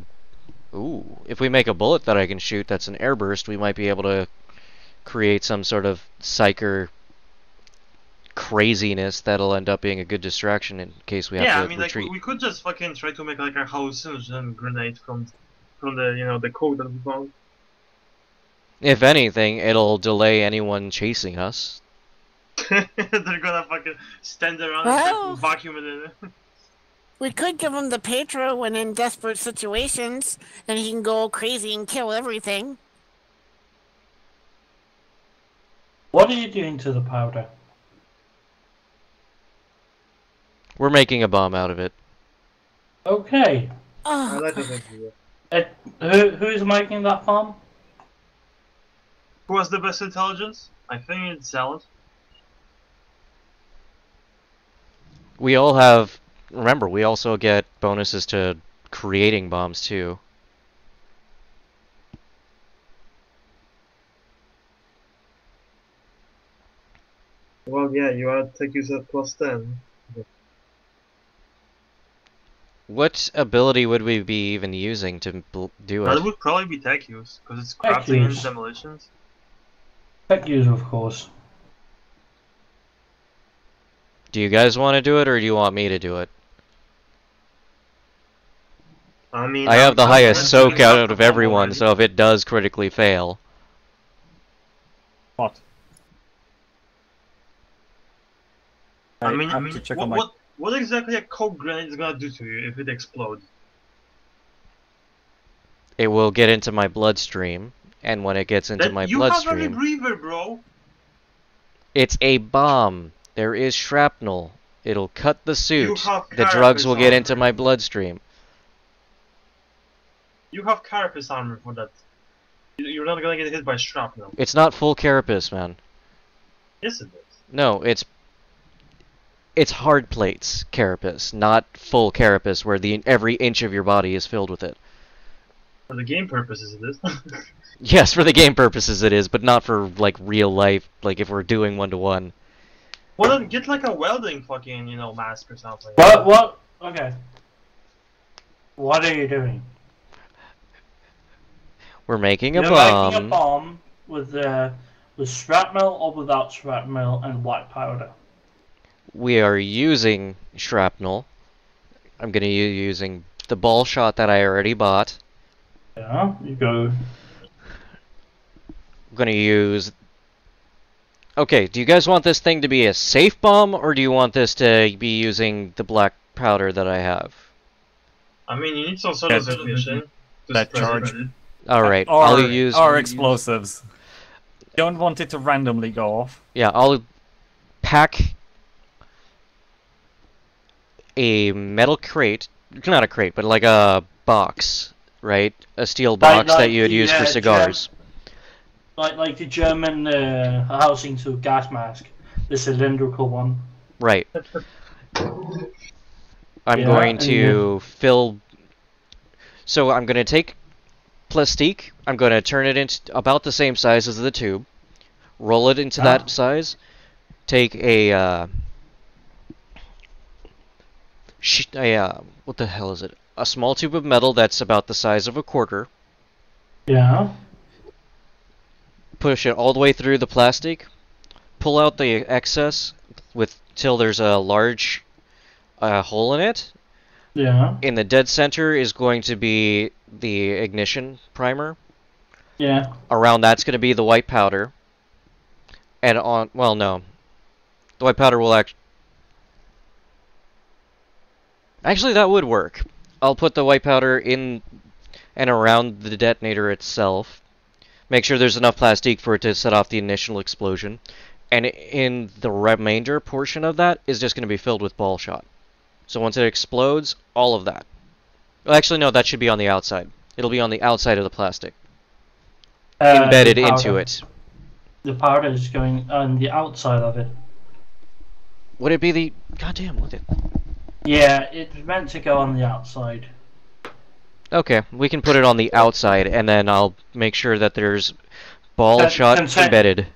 ooh, if we make a bullet that I can shoot that's an airburst, we might be able to create some sort of psyker craziness that'll end up being a good distraction in case we have Yeah, to I mean, retreat. like we could just fucking try to make like a hallucinogen grenade from the, you know, the code that we found. If anything, it'll delay anyone chasing us. They're gonna fucking stand around Well- and start vacuuming it. We could give him the Petro when in desperate situations, and he can go crazy and kill everything. What are you doing to the powder? We're making a bomb out of it. Okay. I Oh, like God. that idea. Who's making that bomb? Who has the best intelligence? I think it's Salad. We all have. Remember, we also get bonuses to creating bombs too. Well, yeah, you are tech use at +10. What ability would we be even using to do That it? would probably be tech use, because it's Tech crafting and use. demolitions. Tech user, of course. Do you guys want to do it, or do you want me to do it? I mean, I have the I'm highest confident soak doing out that of for bomb everyone, already. so if it does critically fail, What? I mean, have to check on my... what exactly a coke grenade is gonna do to you if it explodes? It will get into my bloodstream, and when it gets into my You have a bloodstream, rebreather, bro. it's a bomb. There is shrapnel. It'll cut the suit. have The drugs will carapace get armor. into my bloodstream. You have carapace armor for that. You're not gonna get hit by shrapnel. It's not full carapace, man. Yes, it is. No, it's hard plates carapace, not full carapace where every inch of your body is filled with it. For the game purposes, it is. Yes, for the game purposes it is, but not for like real life, like if we're doing 1-to-1. Well, then get like a welding fucking, mask or something. What? Okay. What are you doing? We're making a You're bomb. making a bomb with shrapnel or without shrapnel and white powder. We are using shrapnel. I'm gonna be using the ball shot that I already bought. Yeah, you go. I'm gonna use... Okay, do you guys want this thing to be a safe bomb, or do you want this to be using the black powder that I have? I mean, you need some sort of ignition. to That spread charge. it. Alright, Or, I'll use... or explosives. Don't want it to randomly go off. Yeah, I'll pack a metal crate, not a crate, but like a box, right? A steel box that you would use for cigars. Like the German housing to gas mask, the cylindrical one. Right. I'm Yeah, going to fill... So I'm going to take plastique, I'm going to turn it into about the same size as the tube, roll it into that size, take a... what the hell is it? A small tube of metal that's about the size of a quarter. Yeah. Push it all the way through the plastic. Pull out the excess till there's a large hole in it. Yeah. In the dead center is going to be the ignition primer. Yeah. Around that's going to be the white powder. And on... Well, no. The white powder will Actually, that would work. I'll put the white powder in and around the detonator itself. Make sure there's enough plastic for it to set off the initial explosion. And in the remainder portion of that is just going to be filled with ball shot. So once it explodes, all of that. Well, actually, no, that should be on the outside. It'll be on the outside of the plastic. Embedded The powder. into it. The powder is going on the outside of it. Would it be the... Goddamn, would it? Yeah, it's meant to go on the outside. Okay, we can put it on the outside, and then I'll make sure that there's ball shot embedded.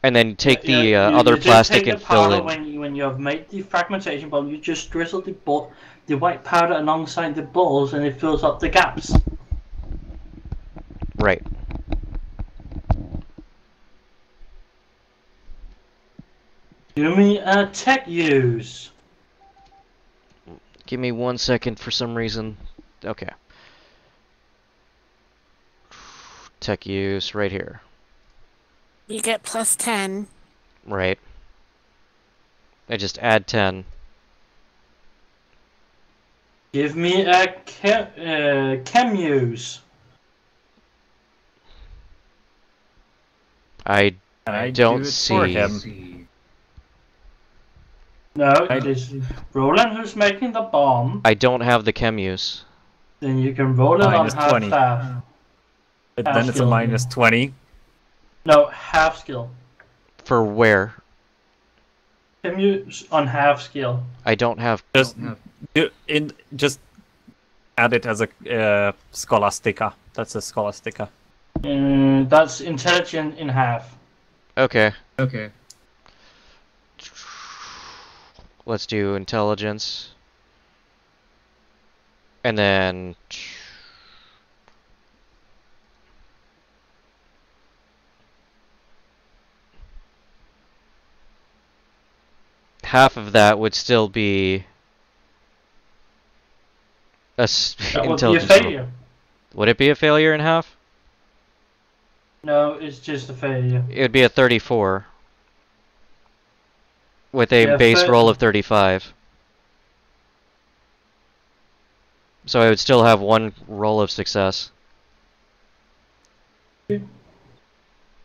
And then take the other plastic and fill in. When you have made the fragmentation bomb, you just drizzle the white powder alongside the balls, and it fills up the gaps. Right. Give me a tech use. Give me 1 second for some reason. Okay. Tech use right here. You get plus 10. Right. I just add 10. Give me a chem use. I I don't do it for see. him. No, it is Roland who's making the bomb. I don't have the chem use. Then you can roll it on Minus half 20. staff. Then it's a skill. minus 20. No, half skill. For where? Chem use on half skill. I don't have... Just add it as a scholastica. That's a scholastica. That's intelligent in half. Okay. Let's do intelligence. And then... half of that would still be... That would be a intelligence. failure. Would it be a failure in half? No, it's just a failure. It would be a 34. with a Yeah, base but- roll of 35. So I would still have one roll of success.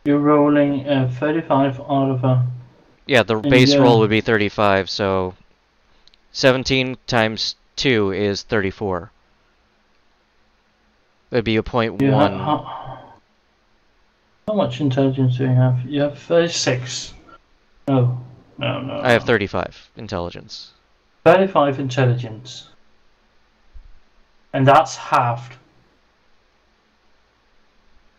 You're rolling 35 out of a. Yeah, the And base roll yeah. would be 35, so 17 times 2 is 34. That'd be a point You one. how much intelligence do you have? You have 36. No. I have 35 intelligence. 35 intelligence. And that's halved.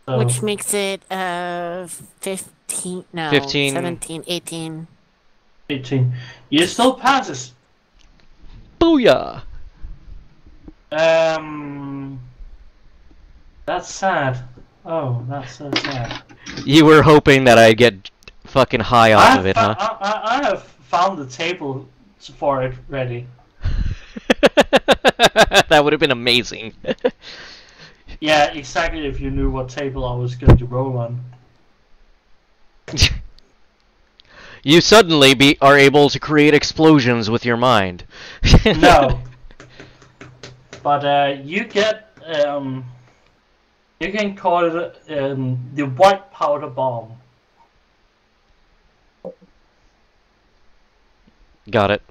So, Which makes it 15, no, 15. 17, 18. 18. You still passes. Booyah! That's sad. Oh, that's so sad. You were hoping that I'd get fucking high off of it, huh? I have found the table for it ready. That would have been amazing. Yeah, exactly if you knew what table I was going to roll on. You suddenly are able to create explosions with your mind. No. But you get you can call it the white powder bomb. Got it.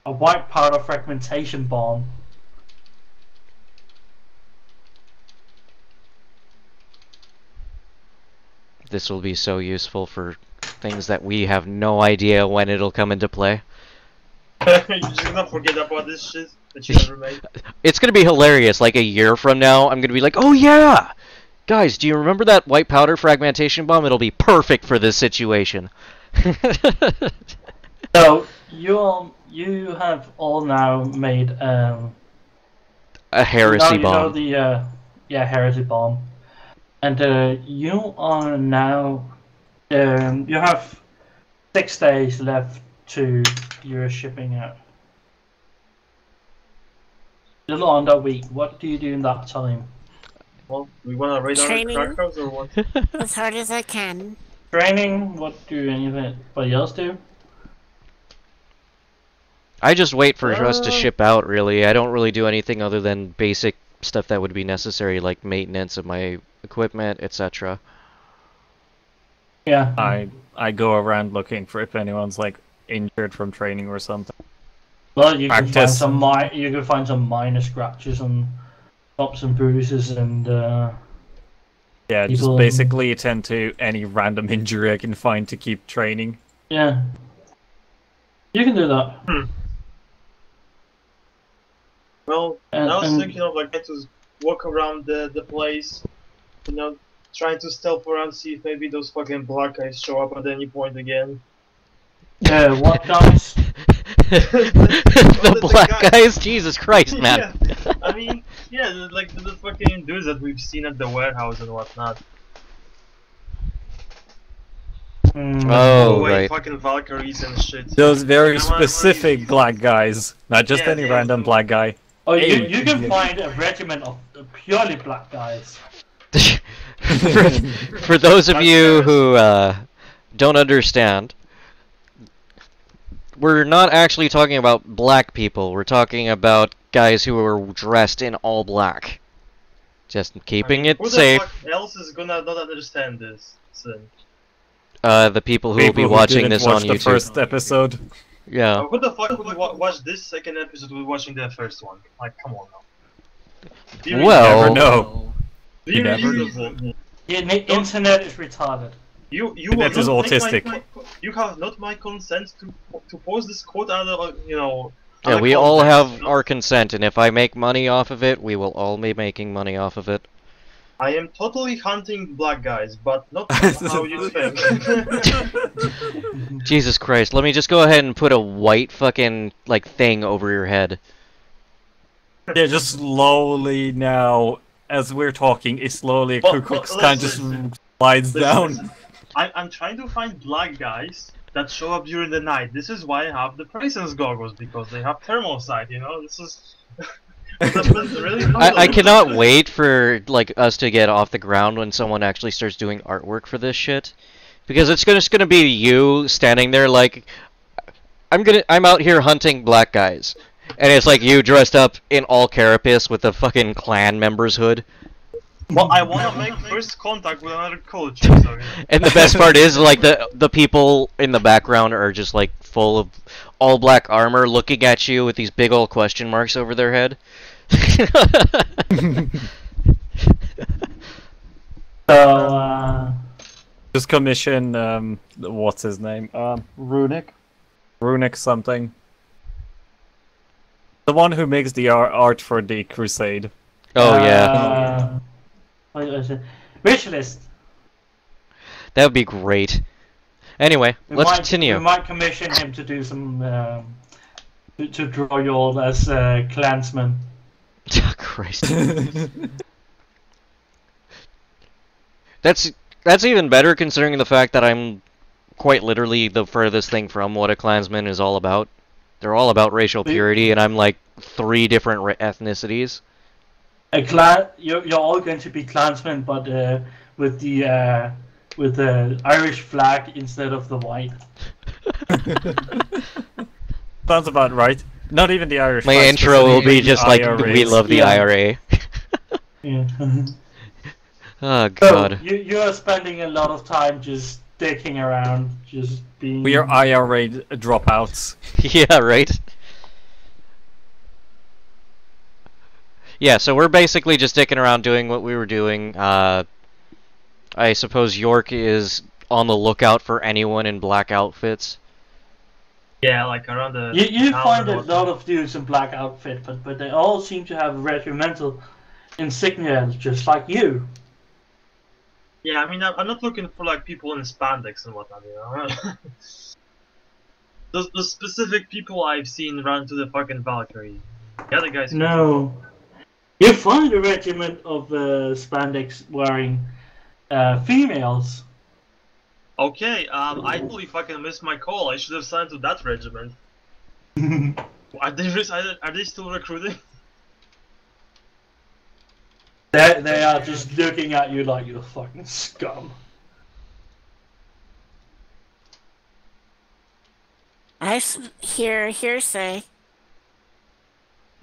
A white powder fragmentation bomb. This will be so useful for things that we have no idea when it'll come into play. You're just gonna forget about this shit that you never made. It's gonna be hilarious. Like a year from now, I'm gonna be like, "Oh yeah, guys, do you remember that white powder fragmentation bomb? It'll be perfect for this situation." So you have all now made A heresy now bomb. you know the heresy bomb, and you are now you have 6 days left to your shipping out. Little under a week. What do you do in that time? Well, we wanna raid our Training. Krakos or what? As hard as I can. Training. What do anybody else do? I just wait for us to ship out, really. I don't really do anything other than basic stuff that would be necessary, like maintenance of my equipment, etc. Yeah. I go around looking for if anyone's like injured from training or something. Well, you can find Practice. some minor scratches and bumps and bruises and Yeah, just People- basically attend to any random injury I can find to keep training. yeah. You can do that. Well, And- I was and- thinking of like trying to walk around the place, you know, trying to stealth around, see if maybe those fucking black guys show up at any point again. What guys? The black guys? Jesus Christ, man. Yeah, I mean, yeah, like the fucking dudes that we've seen at the warehouse and whatnot. Oh, Wait, right. fucking Valkyries and shit. Those very Come on, specific please. black guys, not just Yeah, any yeah, random the- black guy. Oh, Hey, you can yeah. find a regiment of purely black guys. For those of That's you fair. who don't understand, we're not actually talking about black people. We're talking about guys who are dressed in all black. Just keeping it Who the safe. fuck else is gonna not understand this? Listen. The people who will be People who watching didn't this watch on the YouTube. first episode. Yeah. Who the fuck would watch this second episode with watching the first one? Like, come on now. Do you Well- Never know. do you you never really- know. The internet is retarded. You That will is not take autistic. you have not my consent to post this quote out, you know. Yeah, other we all context, have you know? our consent, and if I make money off of it, we will all be making money off of it. I am totally hunting black guys, but not how you think. Jesus Christ, let me just go ahead and put a white fucking, like, thing over your head. Yeah, just slowly now, as we're talking, it slowly Well, Ku Klux well, Klan just listen. slides down. Listen, I'm trying to find black guys that show up during the night. This is why I have the presence goggles, because they have thermal sight, you know? This is... That's really I cannot wait for, like, us to get off the ground when someone actually starts doing artwork for this shit. Because it's just gonna be you standing there like, I'm out here hunting black guys, and it's like you dressed up in all carapace with a fucking clan member's hood. Well, I want to make first contact with another culture. So, And the best part is like the people in the background are just like full of all black armor, looking at you with these big old question marks over their head. So, Just commission, what's his name? Runic? Runic something. The one who makes the art for the Crusade. Oh yeah, what was it? Ritualist. that would be great. Anyway, let's continue. We might commission him to do some to draw you all as clansmen. Christ. That's even better considering the fact that I'm quite literally the furthest thing from what a clansman is all about. They're all about racial purity, and I'm like 3 different ethnicities. You're all going to be clansmen, but with the Irish flag instead of the white. Sounds about right. Not even the Irish My flag, intro will be specifically just the like, IRAs. we love the Yeah. IRA. Yeah. Oh So god. you are spending a lot of time just dicking around, just being. We are IRA dropouts. Yeah, right? Yeah, so we're basically just dicking around doing what we were doing. I suppose York is on the lookout for anyone in black outfits. yeah, like around the. You town find and a whatnot. lot of dudes in black outfit, but they all seem to have regimental insignia, just like you. Yeah, I mean, I'm not looking for like people in spandex and whatnot, you know. the specific people I've seen run to the fucking Valkyrie. The other guys. No. You find a regiment of spandex wearing females. Okay, I totally fucking missed my call. I should have signed to that regiment. Are they still recruiting? They are just looking at you like you're fucking scum. Hearsay.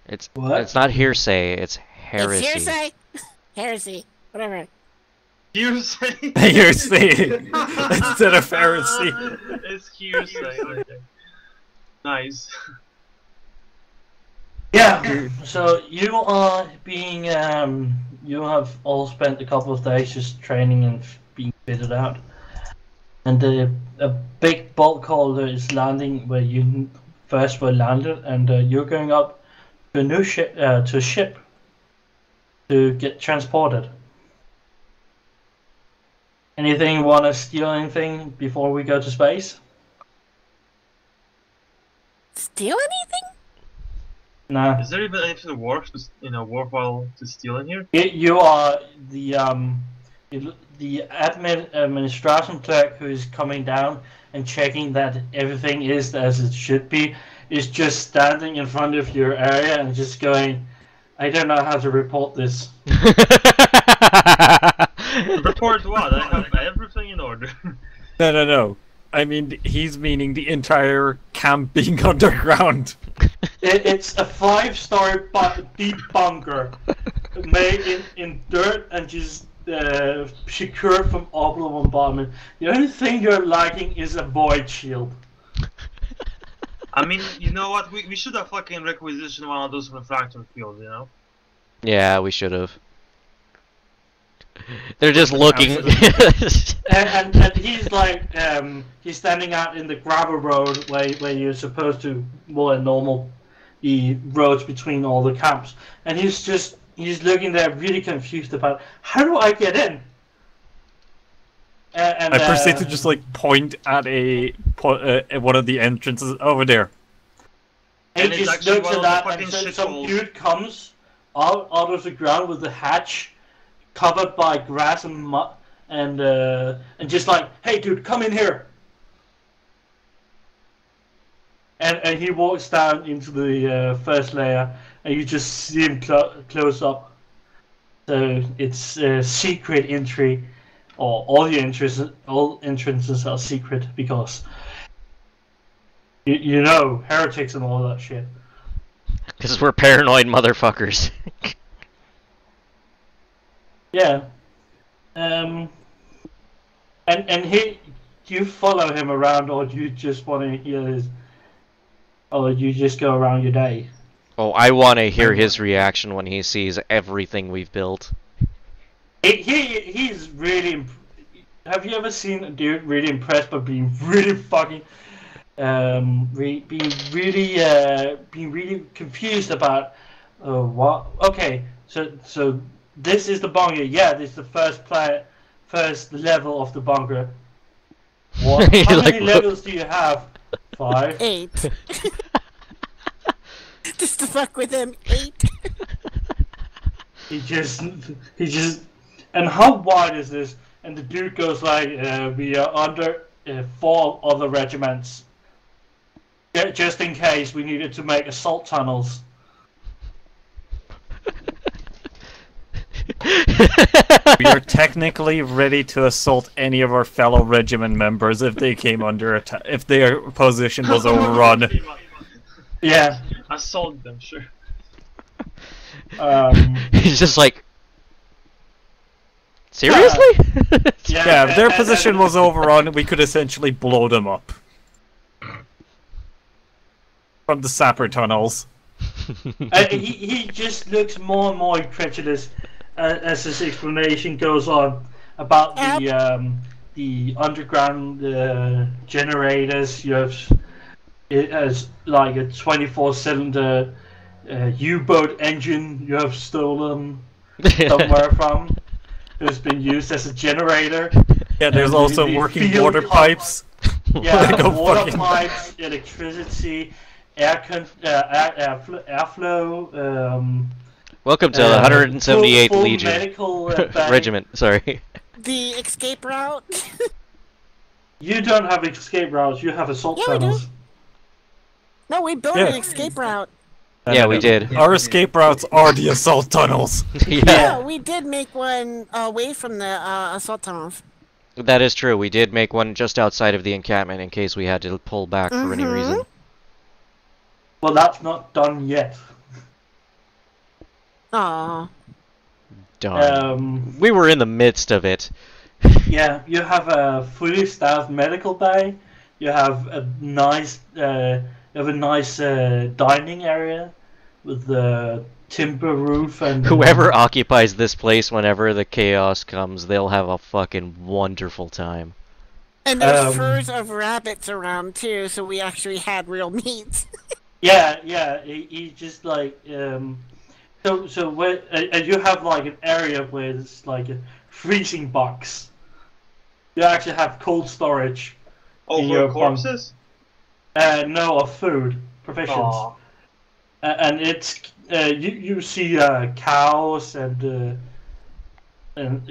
It's What? It's not hearsay, it's heresy. It's hearsay. Heresy. Whatever. Hearsay. Hearsay instead of heresy. It's hearsay. Okay. Nice. Yeah. So you are being you have all spent a couple of days just training and being fitted out, and a big bulk holder is landing where you first were landed, and you're going up to a new ship to a ship to get transported. Anything, want to steal anything before we go to space? Steal anything? No. Is there even anything worthwhile to steal in here? You are the administration clerk who is coming down and checking that everything is as it should be. Is just standing in front of your area and just going, I don't know how to report this. Report what? I have everything in order. No. I mean, he's meaning the entire camp being underground. It's a 5-story deep bunker made in dirt and just secured from all bombardment. The only thing you're lacking is a void shield. I mean, you know what? We should have fucking requisitioned one of those refractor fields, you know? Yeah, we should have. They're just looking. And he's like, he's standing out in the gravel road where you're supposed to more than normal, the roads between all the camps. And he's looking there really confused about, how do I get in? And I proceed to just like point at one of the entrances over there. he And it's just actually looks one at of the that fucking and so, shit some holes. dude comes out of the ground with a hatch covered by grass and mud and just like, hey dude, come in here. And he walks down into the first layer, and you just see him close up. So it's a secret entry, or all entrances are secret because you know heretics and all that shit. Because we're paranoid motherfuckers. Yeah. And do you follow him around, or do you just want to hear his, or do you just go around your day? Oh, I want to hear his reaction when he sees everything we've built. He's really. Have you ever seen a dude really impressed but being really fucking, being really confused about, what? Okay, so this is the bunker. Yeah, this is the first level of the bunker. What? How Like, many levels do you have? 5. 8. Just to fuck with him, 8. He just, and how wide is this? And the dude goes like, we are under 4 other regiments. Yeah, just in case we needed to make assault tunnels. We are technically ready to assault any of our fellow regiment members if they came under attack, if their position was overrun. Yeah. Assault them, sure. He's just like, seriously? Yeah, if their position was overrun, we could essentially blow them up. From the sapper tunnels. He just looks more and more incredulous as his explanation goes on about the underground generators. You have it as like a 24-cylinder U-boat engine you have stolen somewhere from. It's been used as a generator. Yeah, there's also working water pipes. Yeah, Like a water fucking- pipes, electricity, airflow. Welcome to the 178th full Legion. medical bag. Regiment, sorry. The escape route. You don't have escape routes. You have assault Yeah, we do. tunnels. No, we built Yeah. an escape route. Yeah, we did. Our escape routes are the assault tunnels. Yeah, Yeah, we did make one away from the assault tunnels. that is true. We did make one just outside of the encampment in case we had to pull back for any reason. Well, that's not done yet. Aw. Darn. We were in the midst of it. Yeah, you have a fully staffed medical bay. You have a nice, dining area with the timber roof and Whoever occupies this place whenever the chaos comes, they'll have a fucking wonderful time. And there's furs of rabbits around too, so we actually had real meat. Yeah. He just like So where and you have like an area where it's like a freezing box. You actually have cold storage. in your Over corpses? No, of food provisions. Aw. And it's you see cows and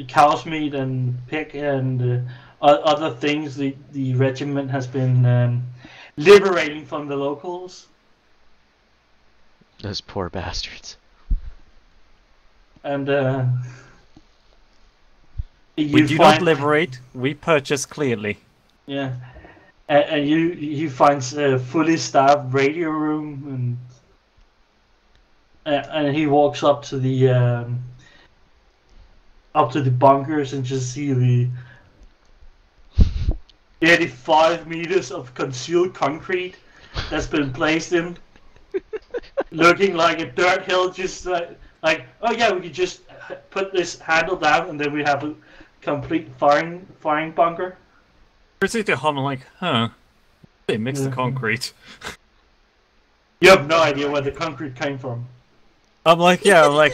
cow's meat and pig and other things the regiment has been liberating from the locals. Those poor bastards. And We do not liberate, we purchase clearly. Yeah, and he finds a fully staffed radio room, and he walks up to the bunkers and just see the 85 meters of concealed concrete that's been placed in, looking like a dirt hill. Just like oh yeah, we could just put this handle down and then we have a complete firing bunker. Proceed to hum like, huh? They mixed the concrete. You have no idea where the concrete came from. I'm like, yeah,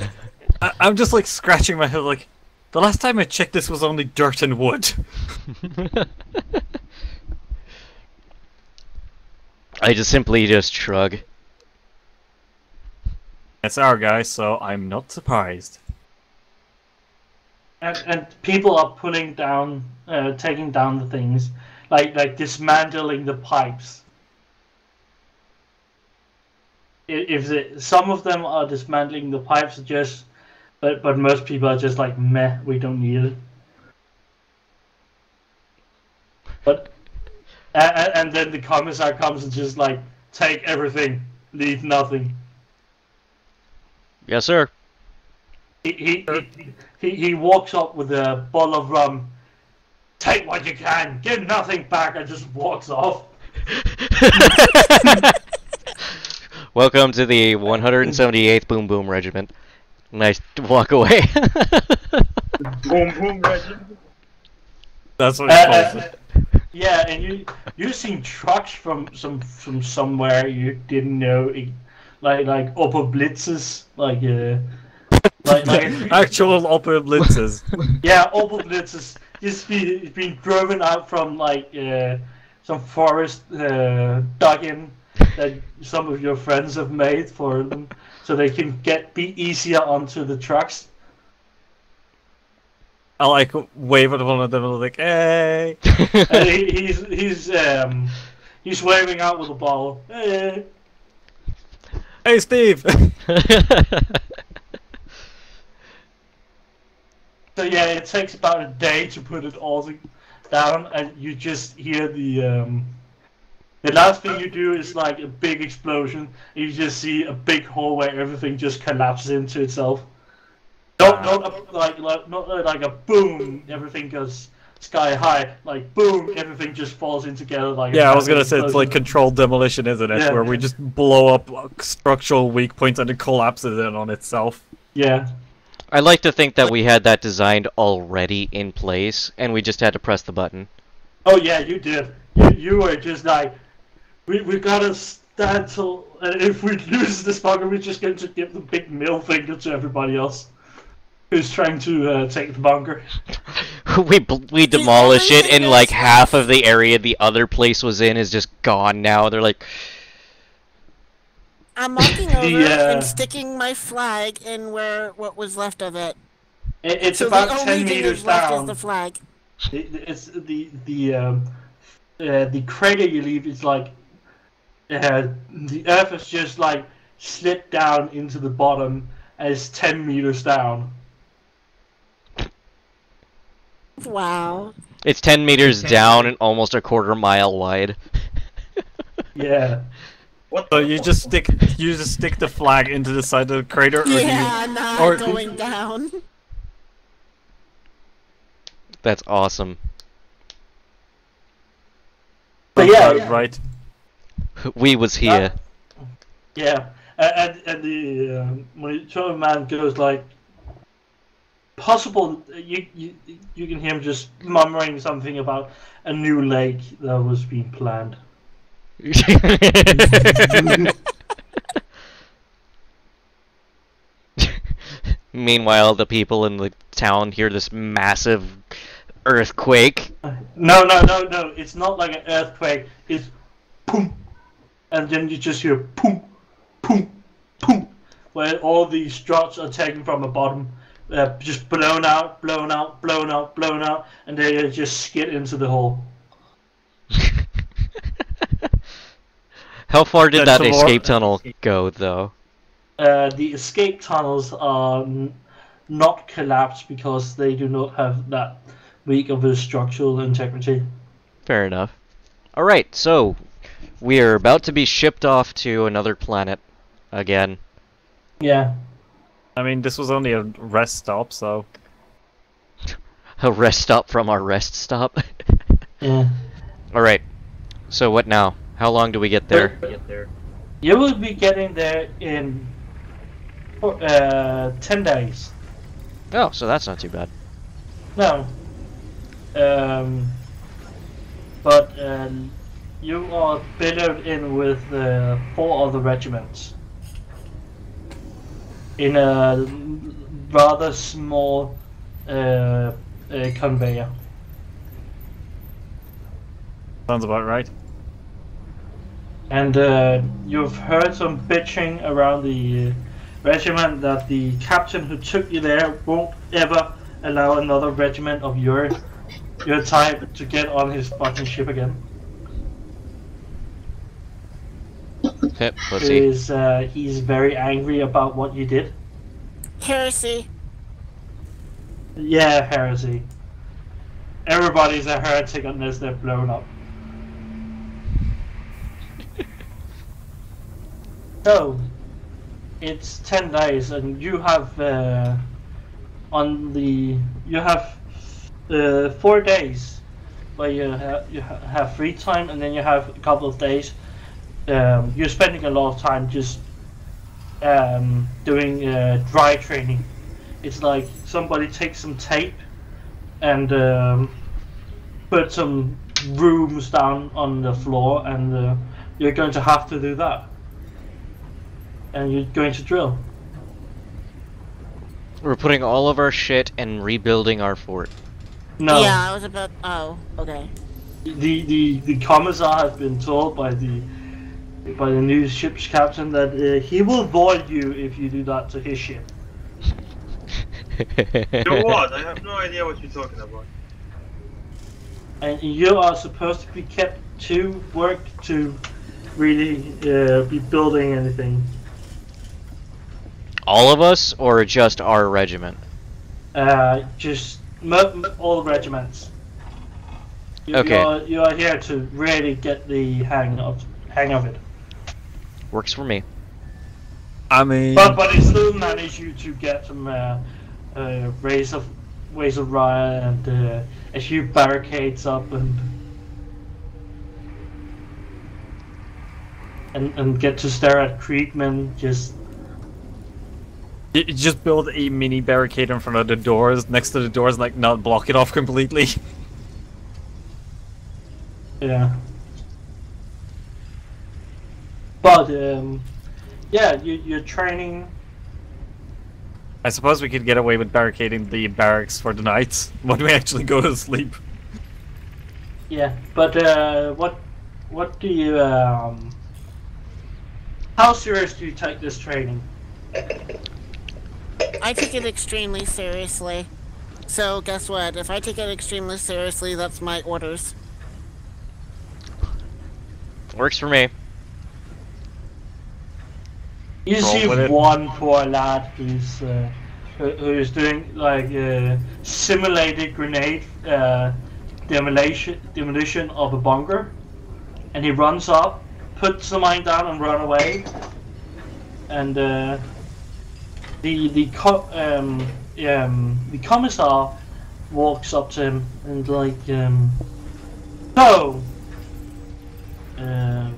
I'm just like scratching my head like, the last time I checked this was only dirt and wood. I simply shrug. It's our guy, so I'm not surprised. And people are pulling down, taking down the things, like dismantling the pipes. Some of them are dismantling the pipes, but most people are just like, meh, we don't need it. But and then the commissar comes and just like take everything, leave nothing. Yes, sir. He walks up with a bottle of rum. Take what you can, give nothing back, and just walks off. Welcome to the 178th Boom Boom Regiment. Nice to walk away. Boom boom regiment. That's what he calls it. Yeah, and you seen trucks from somewhere you didn't know, like upper blitzes, like Actual upper blitzes. yeah, upper blitzes. Just being driven out from like some forest dug in that some of your friends have made for them, so they can be easier onto the trucks. I like wave at one of them and like, hey. And he's waving out with a bottle. Hey. Hey, Steve. So yeah, it takes about a day to put it all down, and you just hear the last thing you do is like a big explosion. And you just see a big hole where everything just collapses into itself. Not like a boom, everything goes sky high. Like boom, everything just falls in together. Like Yeah, I was gonna say it's like controlled demolition, isn't it? Yeah. Where we just blow up structural weak points and it collapses in on itself. Yeah. I like to think that we had that designed already in place, and we just had to press the button. Oh yeah, you did. You were just like, we gotta stand till, and if we lose this bunker, we're just going to give the big middle finger to everybody else who's trying to take the bunker. we demolish it, and like half of the area the other place was in is just gone now. They're like, I'm walking over and sticking my flag in what was left of it. It's So about the 10 only thing meters that's left down. is the flag. It's the crater you leave is like the earth has just like slipped down into the bottom as 10 meters down. Wow. it's 10 meters down and almost a quarter mile wide. Yeah. What So the you fuck? just stick the flag into the side of the crater, or Yeah, do you, not or- going down. That's awesome. But yeah. right. We was here. Yeah, and the when the man goes like, possible, you can hear him just murmuring something about a new lake that was being planned. Meanwhile, the people in the town hear this massive earthquake. No, it's not like an earthquake. It's boom, and then you just hear boom, boom, boom, where all the struts are taken from the bottom, just blown out, and they just skid into the hole. How far did That's that a more- escape tunnel go, though? The escape tunnels are not collapsed because they do not have that weak of a structural integrity. Fair enough. Alright, so we are about to be shipped off to another planet again. Yeah. I mean, this was only a rest stop, so A rest stop from our rest stop. Yeah. Alright, so what now? How long do we get there? You will be getting there in 10 days. Oh, so that's not too bad. No. But you are billowed in with 4 other regiments in a rather small conveyor. sounds about right. And you've heard some bitching around the regiment that the captain who took you there won't ever allow another regiment of your type to get on his fucking ship again. Hip, pussy. He's very angry about what you did. Heresy. Yeah, heresy. everybody's a heretic unless they're blown up. So, it's 10 days, and you have you have 4 days where you have free time, and then you have a couple of days. You're spending a lot of time just doing dry training. It's like somebody takes some tape and put some rooms down on the floor, and you're going to have to do that. And you're going to drill. We're putting all of our shit and rebuilding our fort. No. Yeah, I was about. Oh, okay. The commissar has been told by the new ship's captain that he will void you if you do that to his ship. Do what? I have no idea what you're talking about. And you are supposed to be kept to work to really be building anything. All of us, or just our regiment? Just all regiments. Okay. You are here to really get the hang of it. Works for me. I mean, But it still managed you to get some ways of riot and a few barricades up and get to stare at Kriegman just. you just build a mini barricade in front of the doors, next to the doors, like not block it off completely. Yeah. But yeah, you're training. I suppose we could get away with barricading the barracks for the night when we actually go to sleep. Yeah, but what do you how serious do you take this training? I take it extremely seriously. So guess what? If I take it extremely seriously, that's my orders. Works for me. You Roll see with it. one poor lad who's doing like simulated grenade demolition of a bunker, and he runs up, puts the mine down, and run away. And the commissar walks up to him and like, so,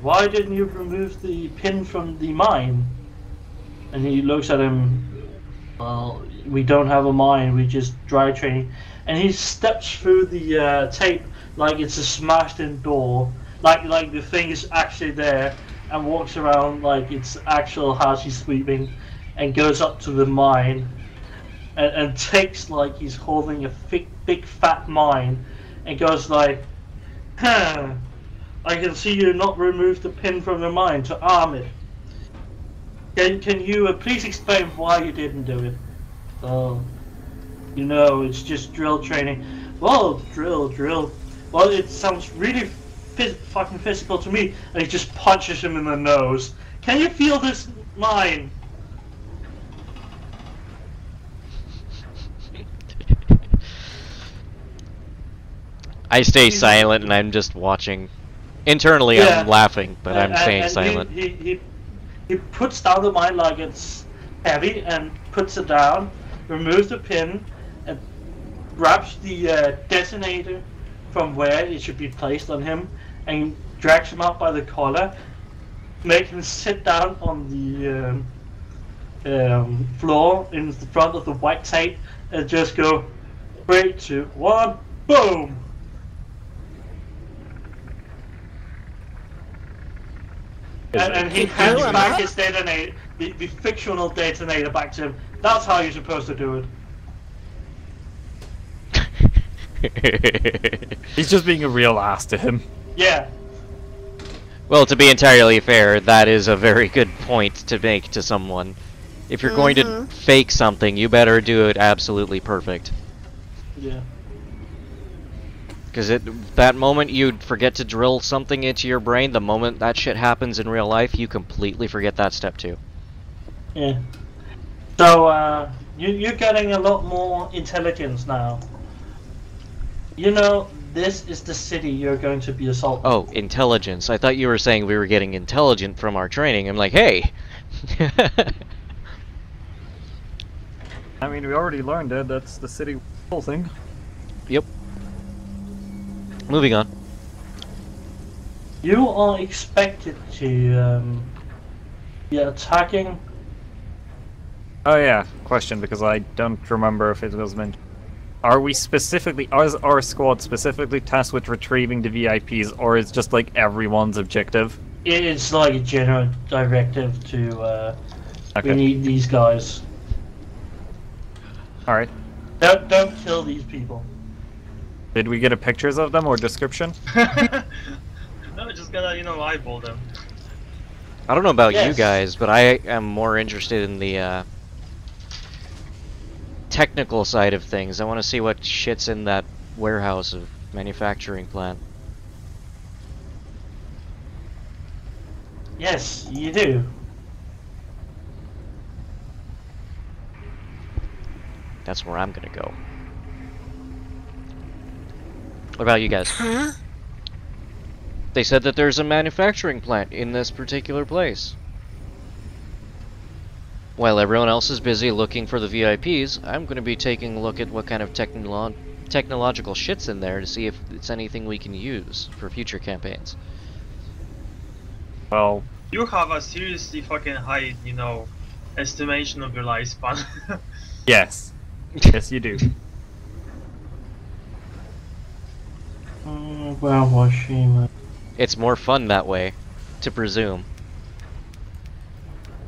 why didn't you remove the pin from the mine? And he looks at him. Well, we don't have a mine. We just dry training. And he steps through the tape like it's a smashed-in door, like the thing is actually there, and walks around like it's actual house he's sweeping, and goes up to the mine, and takes like he's holding a big fat mine, and goes like, huh, I can see you not remove the pin from the mine to arm it. Can you please explain why you didn't do it? Oh, you know, it's just drill training. Well, drill. Well, it sounds really fucking physical to me. And he just punches him in the nose. Can you feel this mine? I stay silent and I'm just watching. Internally, Yeah. I'm laughing, but I'm staying and silent. He puts down the mine like it's heavy and puts it down, removes the pin, and grabs the detonator from where it should be placed on him, and drags him up by the collar, make him sit down on the floor in the front of the white tape, and just go 3, 2, 1, boom! And he hands back his detonator, the fictional detonator, back to him. That's how you're supposed to do it. He's just being a real ass to him. Yeah. Well, to be entirely fair, that is a very good point to make to someone. If you're going to fake something, you better do it absolutely perfect. Yeah. Because that moment you'd forget to drill something into your brain, the moment that shit happens in real life, you completely forget that step too. Yeah. So, you're getting a lot more intelligence now. You know, this is the city you're going to be assaulted. Oh, intelligence. I thought you were saying we were getting intelligent from our training. I'm like, hey! I mean, we already learned it. That's the city whole thing. Yep. Moving on. You are expected to be attacking. Oh yeah, question, because I don't remember if it was mentioned. Are we specifically, is our squad specifically tasked with retrieving the VIPs, or is just like everyone's objective? It's like a general directive to. Okay. We need these guys. All right. Don't kill these people. Did we get a pictures of them or description? No, just gotta, you know, eyeball them. I don't know about you Yes. guys, but I am more interested in the technical side of things. I want to see what shit's in that warehouse of manufacturing plant. Yes, you do. That's where I'm gonna go. What about you guys? Huh? They said that there's a manufacturing plant in this particular place. While everyone else is busy looking for the VIPs, I'm going to be taking a look at what kind of technological shit's in there to see if it's anything we can use for future campaigns. Well, You have a seriously fucking high, you know, estimation of your lifespan. yes. Yes, you do. Well, Washima. It's more fun that way, to presume.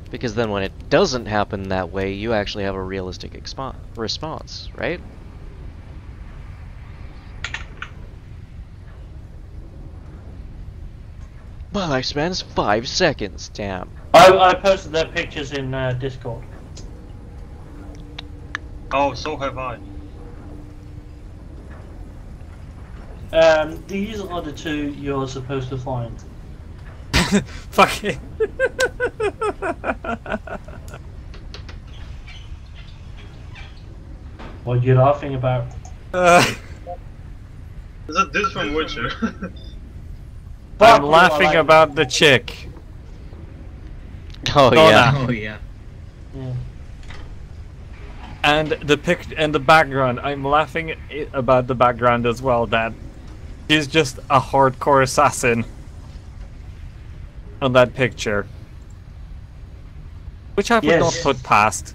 Because then when it doesn't happen that way, you actually have a realistic response, right? My lifespan is 5 seconds, damn. I posted their pictures in Discord. Oh, so have I. These are the two you're supposed to find. Fuck it. What you're laughing about? There's a dude from Witcher. Fuck I'm you, laughing I like- about the chick. Oh Donna. yeah. Oh yeah. Yeah. And the background. I'm laughing about the background as well. That is just a hardcore assassin on that picture, which I would not Yes. put past.